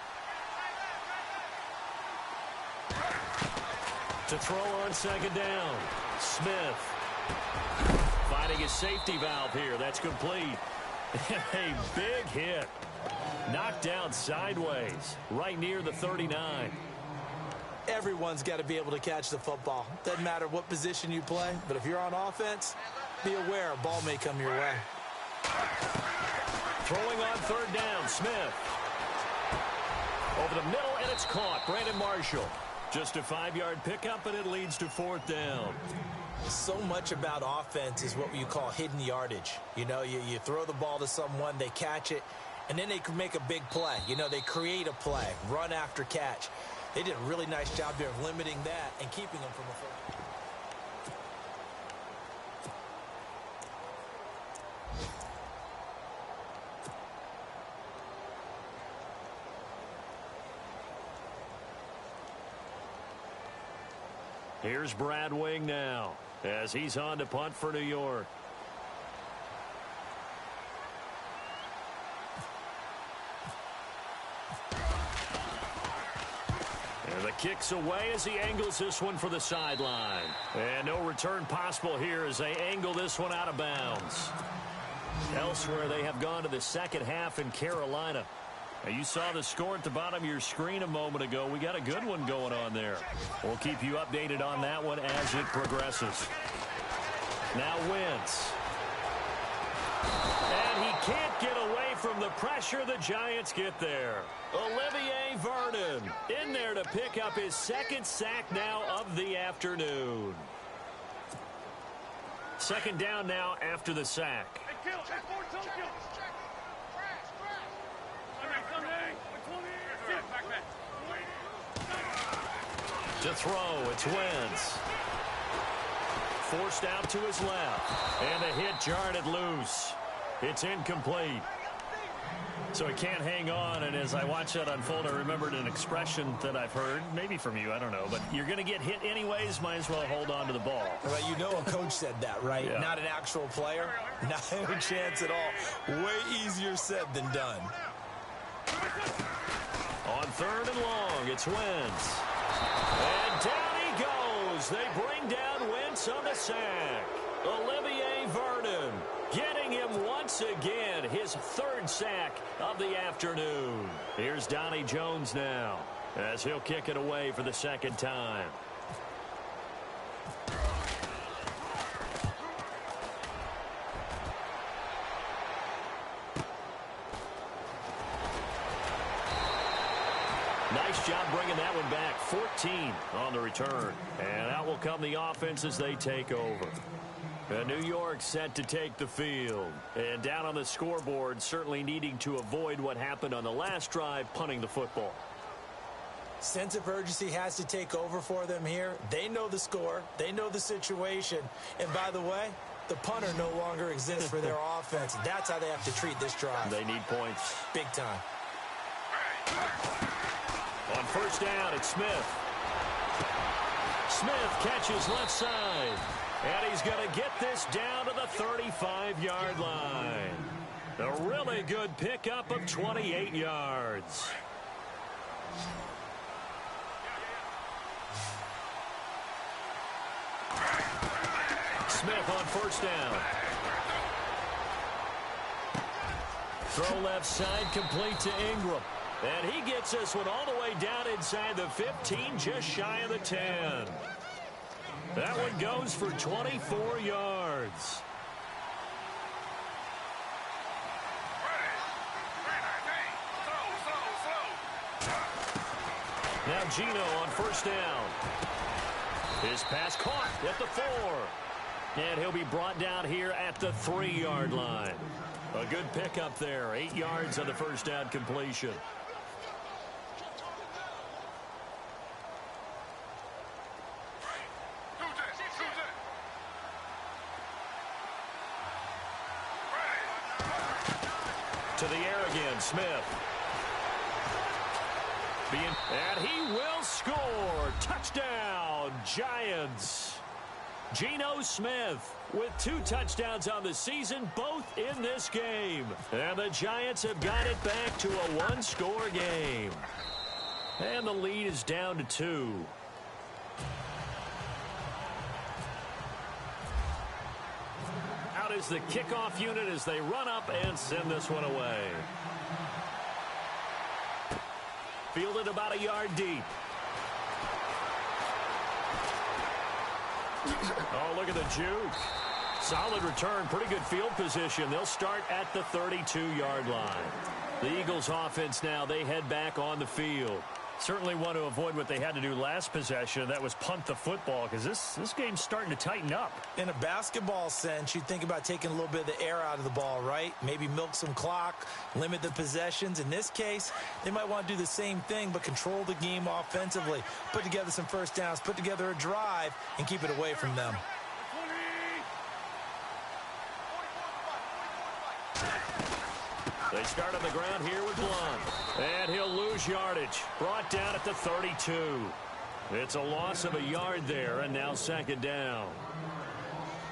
To throw on second down, Smith. Finding his safety valve here. That's complete. A big hit. Knocked down sideways, right near the 39. Everyone's got to be able to catch the football. Doesn't matter what position you play, but if you're on offense, be aware a ball may come your way. Throwing on third down, Smith. Over the middle, and it's caught. Brandon Marshall. Just a 5-yard pickup, and it leads to fourth down. So much about offense is what you call hidden yardage. You know, you throw the ball to someone, they catch it, and then they can make a big play. You know, they create a play, run after catch. They did a really nice job there of limiting that and keeping them from a first. Here's Brad Wing now as he's on to punt for New York. The kick's away as he angles this one for the sideline. And no return possible here as they angle this one out of bounds. Elsewhere, they have gone to the second half in Carolina. Now, you saw the score at the bottom of your screen a moment ago. We got a good one going on there. We'll keep you updated on that one as it progresses. Now Wentz. And he can't get away from the pressure. The Giants get there. Olivier Vernon in there to pick up his second sack now of the afternoon. Second down now after the sack. To throw, it's Wentz. Forced out to his left. And the hit jarred it loose. It's incomplete. So he can't hang on, and as I watch that unfold, I remembered an expression that I've heard, maybe from you, I don't know, but you're going to get hit anyways, might as well hold on to the ball. Well, you know a coach said that, right? Yeah. Not an actual player. Not a chance at all. Way easier said than done. On third and long, it's Wentz. And down he goes. They bring down Wentz on the sack. Olivier Vernon getting him once again, his third sack of the afternoon. Here's Donnie Jones now as he'll kick it away for the second time. Nice job bringing that one back. 14 on the return. And out will come the offense as they take over. New York set to take the field. And down on the scoreboard, certainly needing to avoid what happened on the last drive, punting the football. Sense of urgency has to take over for them here. They know the score. They know the situation. And by the way, the punter no longer exists for their offense. That's how they have to treat this drive. They need points. Big time. On first down, it's Smith. Smith catches left side. And he's going to get this down to the 35-yard line. A really good pickup of 28 yards. Smith on first down. Throw left side, complete to Ingram. And he gets this one all the way down inside the 15, just shy of the 10. That one goes for 24 yards. Now Gino on first down. His pass caught at the 4. And he'll be brought down here at the 3-yard line. A good pickup there. 8 yards on the first down completion. To the air again, Smith. And he will score. Touchdown, Giants. Geno Smith with 2 touchdowns on the season, both in this game. And the Giants have got it back to a 1-score game. And the lead is down to 2. Out is the kickoff unit as they run up and send this one away. Fielded about a yard deep. Oh, look at the juke. Solid return, pretty good field position. They'll start at the 32-yard line. The Eagles offense now, they head back on the field. Certainly want to avoid what they had to do last possession. That was punt the football, because this game's starting to tighten up. In a basketball sense, you think about taking a little bit of the air out of the ball, right? Maybe milk some clock, limit the possessions. In this case, they might want to do the same thing, but control the game offensively. Put together some first downs, put together a drive, and keep it away from them. They start on the ground here with Blunt. And he'll lose yardage. Brought down at the 32. It's a loss of a yard there, and now second down.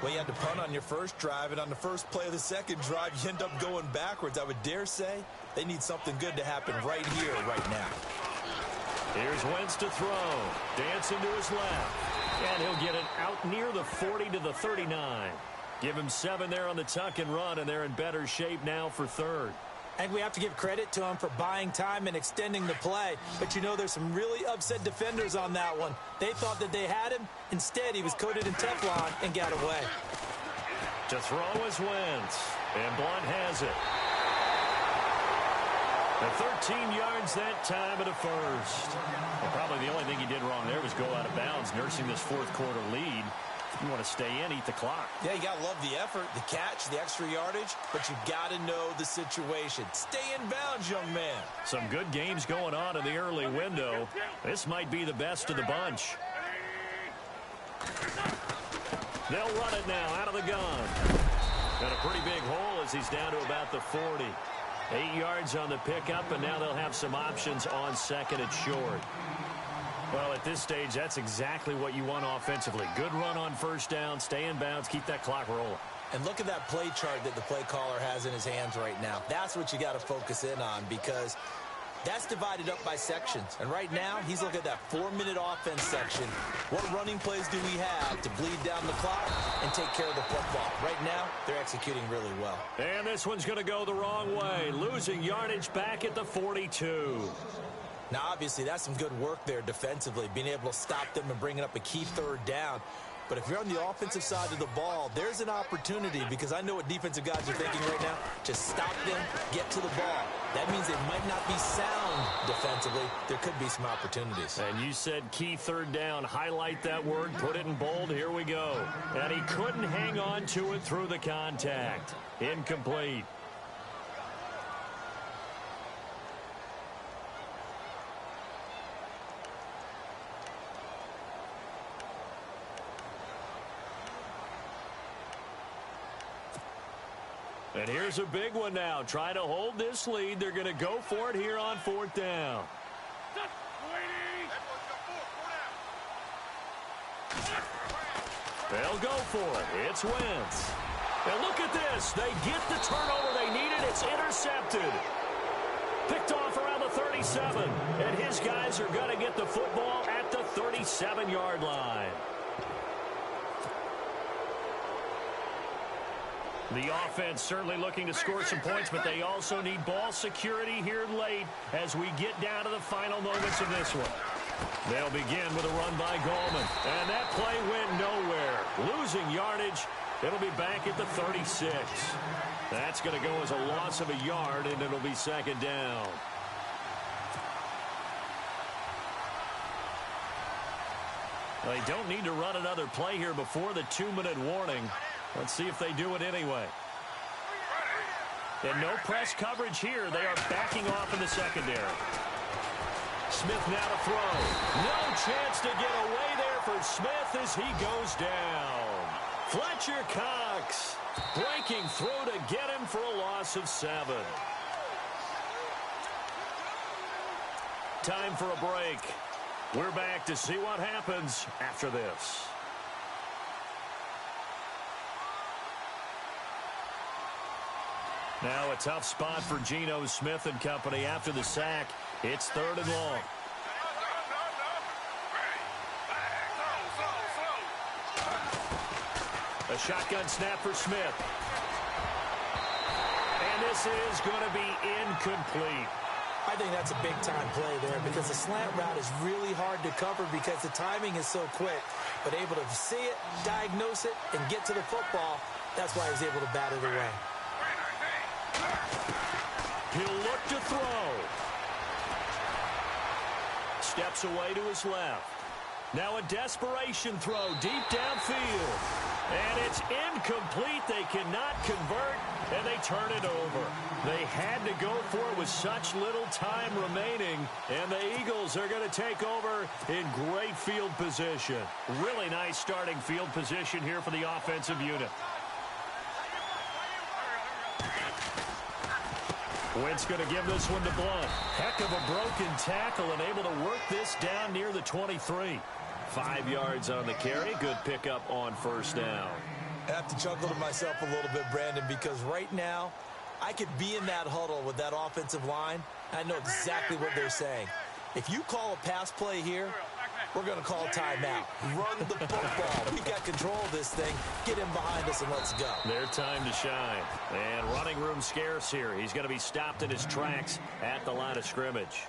Well, you had to punt on your first drive, and on the first play of the second drive, you end up going backwards. I would dare say they need something good to happen right here, right now. Here's Wentz to throw. Dancing to his left. And he'll get it out near the 40 to the 39. Give him 7 there on the tuck and run, and they're in better shape now for third. And we have to give credit to him for buying time and extending the play. But, you know, there's some really upset defenders on that one. They thought that they had him. Instead, he was coated in Teflon and got away. To throw is Wentz. And Blunt has it. The 13 yards that time at a first. Well, probably the only thing he did wrong there was go out of bounds, nursing this fourth quarter lead. You want to stay in, eat the clock. Yeah, you got to love the effort, the catch, the extra yardage, but you got to know the situation. Stay in bounds, young man. Some good games going on in the early window. This might be the best of the bunch. They'll run it now out of the gun. Got a pretty big hole as he's down to about the 40. 8 yards on the pickup, and now they'll have some options on second and short. Well, at this stage, that's exactly what you want offensively. Good run on first down, stay in bounds, keep that clock rolling. And look at that play chart that the play caller has in his hands right now. That's what you got to focus in on, because that's divided up by sections. And right now, he's looking at that 4-minute offense section. What running plays do we have to bleed down the clock and take care of the football? Right now, they're executing really well. And this one's going to go the wrong way, losing yardage back at the 42. Now, obviously, that's some good work there defensively, being able to stop them and bringing up a key third down. But if you're on the offensive side of the ball, there's an opportunity, because I know what defensive guys are thinking right now. Just stop them, get to the ball. That means they might not be sound defensively. There could be some opportunities. And you said key third down. Highlight that word, put it in bold. Here we go. And he couldn't hang on to it through the contact. Incomplete. And here's a big one now. Trying to hold this lead. They're going to go for it here on fourth down. They'll go for it. It's Wentz. And look at this. They get the turnover they needed. It's intercepted. Picked off around the 37. And his guys are going to get the football at the 37-yard line. The offense certainly looking to score some points, but they also need ball security here late as we get down to the final moments of this one. They'll begin with a run by Gallman. And that play went nowhere. Losing yardage. It'll be back at the 36. That's going to go as a loss of a yard, and it'll be second down. They don't need to run another play here before the 2-minute warning. Let's see if they do it anyway. And no press coverage here. They are backing off in the secondary. Smith now to throw. No chance to get away there for Smith as he goes down. Fletcher Cox breaking through to get him for a loss of 7. time for a break. We're back to see what happens after this. Now a tough spot for Geno Smith and company after the sack. It's 3rd and long. A shotgun snap for Smith. And this is going to be incomplete. I think that's a big-time play there because the slant route is really hard to cover because the timing is so quick. But able to see it, diagnose it, and get to the football, that's why he was able to bat it away. He'll look to throw. Steps away to his left. Now a desperation throw deep downfield. And it's incomplete. They cannot convert, and they turn it over. They had to go for it with such little time remaining, and the Eagles are going to take over in great field position. Really nice starting field position here for the offensive unit. Wentz going to give this one to Blunt. Heck of a broken tackle and able to work this down near the 23. 5 yards on the carry. Good pickup on 1st down. I have to chuckle to myself a little bit, Brandon, because right now I could be in that huddle with that offensive line. I know exactly what they're saying. If you call a pass play here, we're going to call a timeout. Run the football. We've got control of this thing. Get him behind us and let's go. Their time to shine. And running room scarce here. He's going to be stopped in his tracks at the line of scrimmage.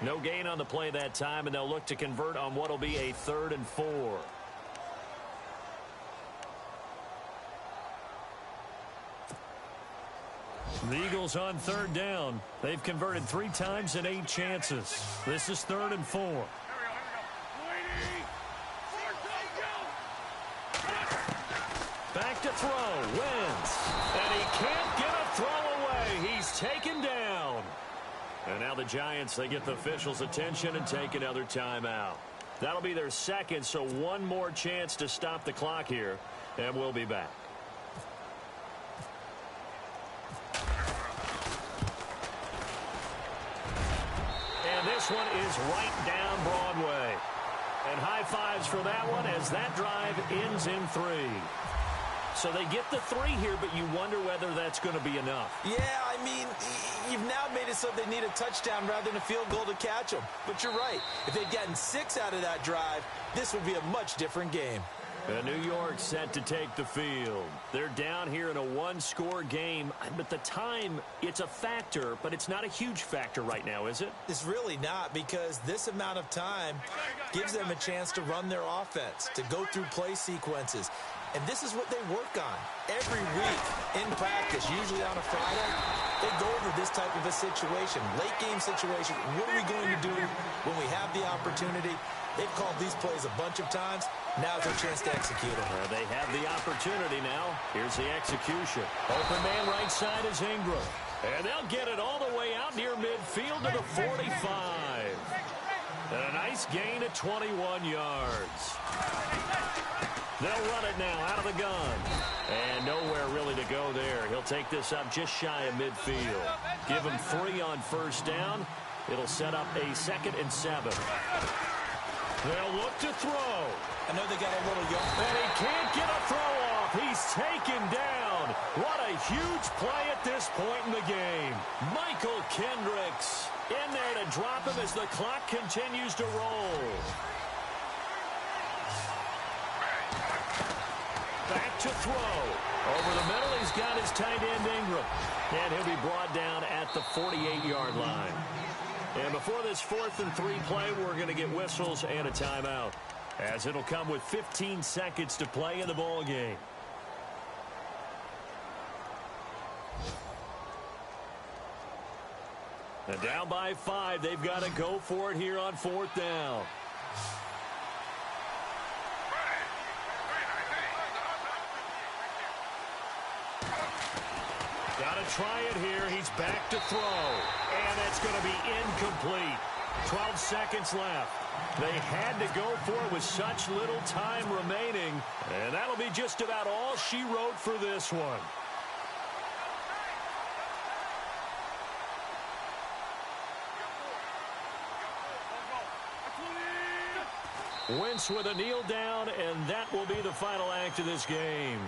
No gain on the play that time, and they'll look to convert on what will be a 3rd and 4. The Eagles on 3rd down. They've converted 3 times in 8 chances. This is 3rd and 4. Back to throw. Wentz. And he can't get a throw away. He's taken down. And now the Giants, they get the officials' attention and take another timeout. That'll be their 2nd, so one more chance to stop the clock here, and we'll be back. And this one is right down Broadway. And high fives for that one as that drive ends in 3. So they get the 3 here, but you wonder whether that's going to be enough. Yeah, I mean, you've now made it so they need a touchdown rather than a field goal to catch them. But you're right. If they'd gotten 6 out of that drive, this would be a much different game. New York set to take the field. They're down here in a 1-score game. But the time, it's a factor, but it's not a huge factor right now, is it? It's really not, because this amount of time gives them a chance to run their offense, to go through play sequences. And this is what they work on every week in practice, usually on a Friday. They go over this type of a situation, late game situation. What are we going to do when we have the opportunity? They've called these plays a bunch of times. Now's their chance to execute them. They have the opportunity now. Here's the execution. Open man right side is Ingram. And they'll get it all the way out near midfield to the 45. And a nice gain of 21 yards. They'll run it now out of the gun. And nowhere really to go there. He'll take this up just shy of midfield. Give him 3 on 1st down. It'll set up a 2nd and 7. They'll look to throw. I know they got a little young. And he can't get a throw off. He's taken down. What a huge play at this point in the game. Michael Kendricks in there to drop him as the clock continues to roll. Back to throw. Over the middle, he's got his tight end Ingram. And he'll be brought down at the 48-yard line. And before this 4th and 3 play, we're going to get whistles and a timeout, as it'll come with 15 seconds to play in the ball game. And down by 5, they've got to go for it here on 4th down. Got to try it here. He's back to throw. And it's going to be incomplete. 12 seconds left. They had to go for it with such little time remaining. And that'll be just about all she wrote for this one. Wentz with a kneel down, and that will be the final act of this game.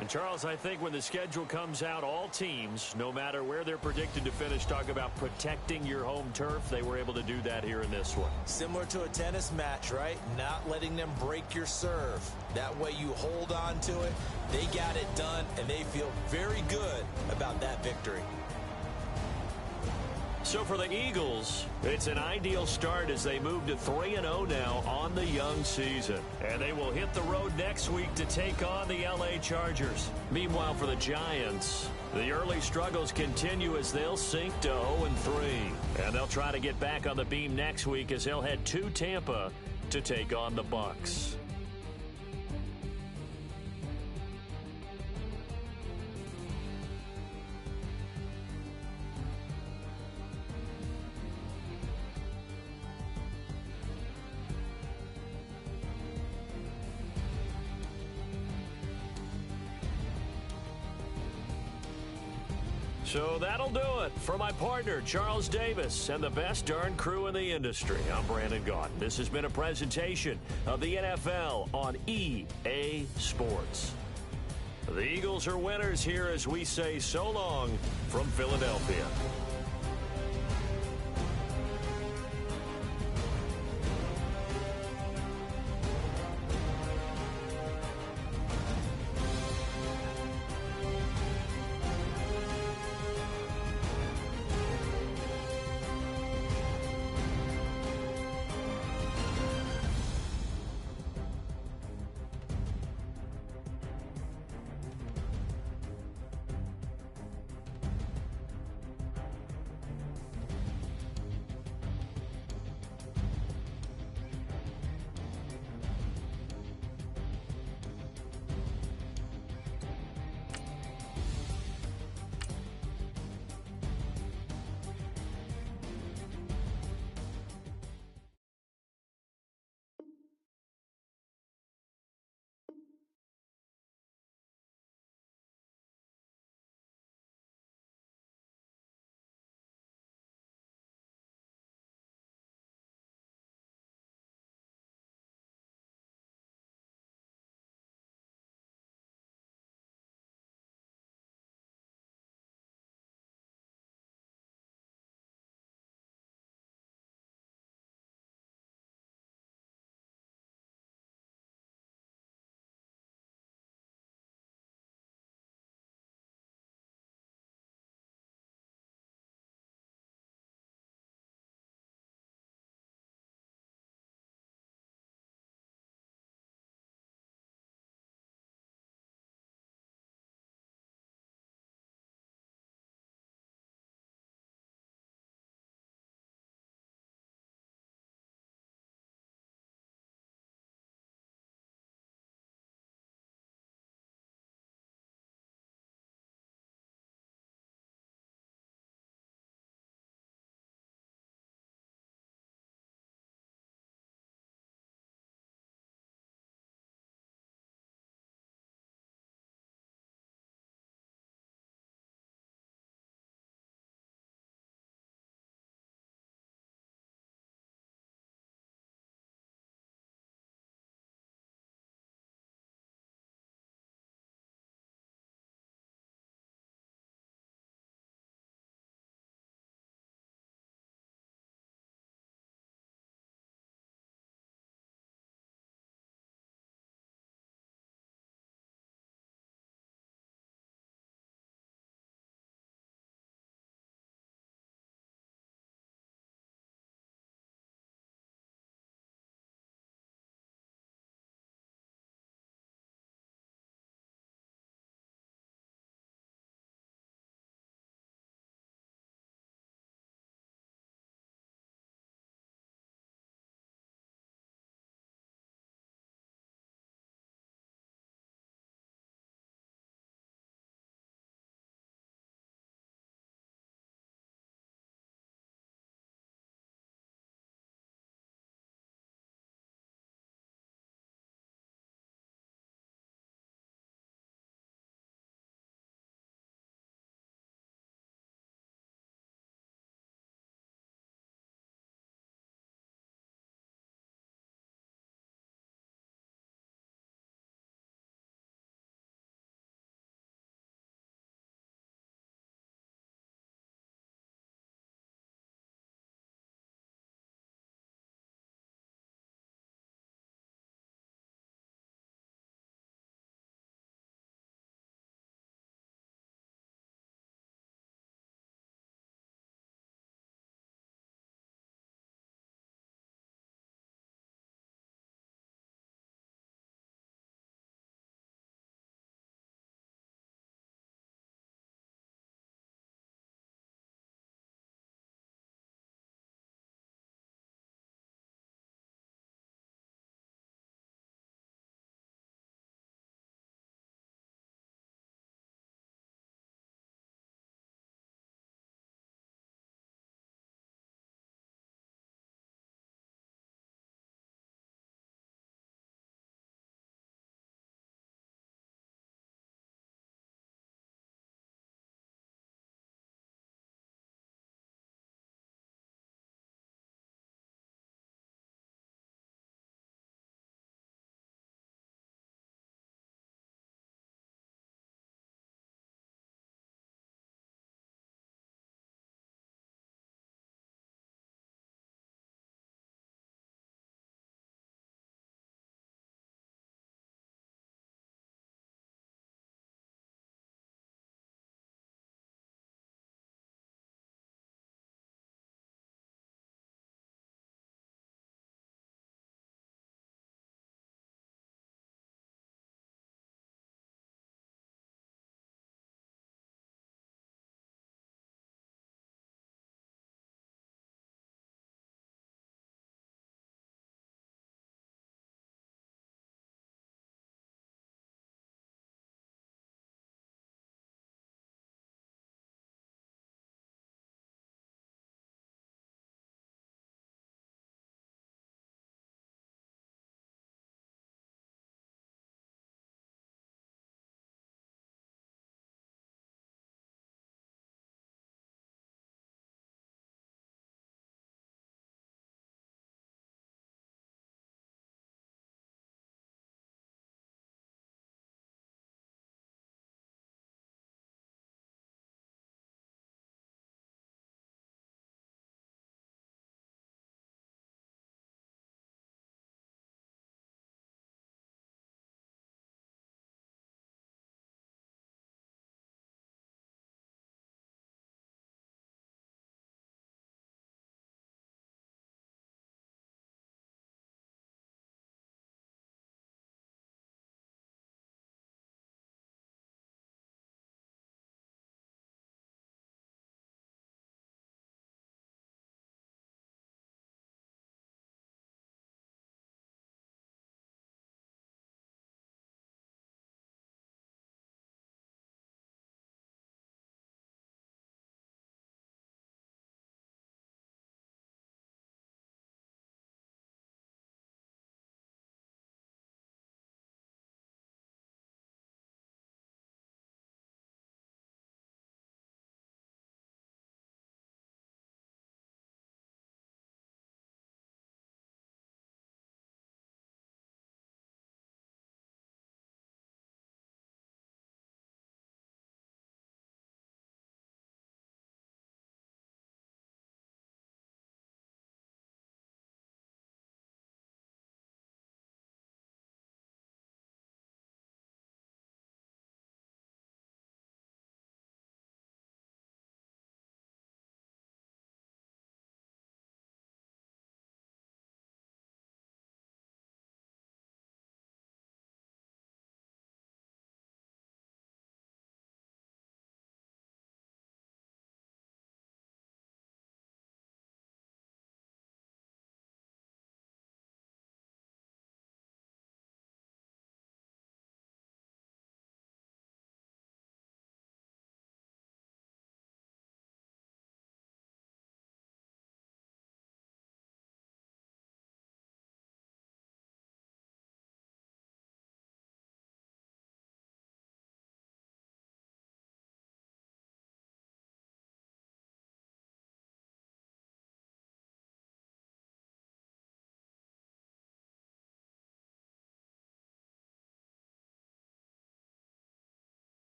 And, Charles, I think when the schedule comes out, all teams, no matter where they're predicted to finish, talk about protecting your home turf. They were able to do that here in this one. Similar to a tennis match, right? Not letting them break your serve. That way you hold on to it. They got it done, and they feel very good about that victory. So for the Eagles, it's an ideal start as they move to 3-0 now on the young season. And they will hit the road next week to take on the LA Chargers. Meanwhile, for the Giants, the early struggles continue as they'll sink to 0-3. And they'll try to get back on the beam next week as they'll head to Tampa to take on the Bucs. So that'll do it. For my partner, Charles Davis, and the best darn crew in the industry, I'm Brandon Gaudin. This has been a presentation of the NFL on EA Sports. The Eagles are winners here as we say so long from Philadelphia.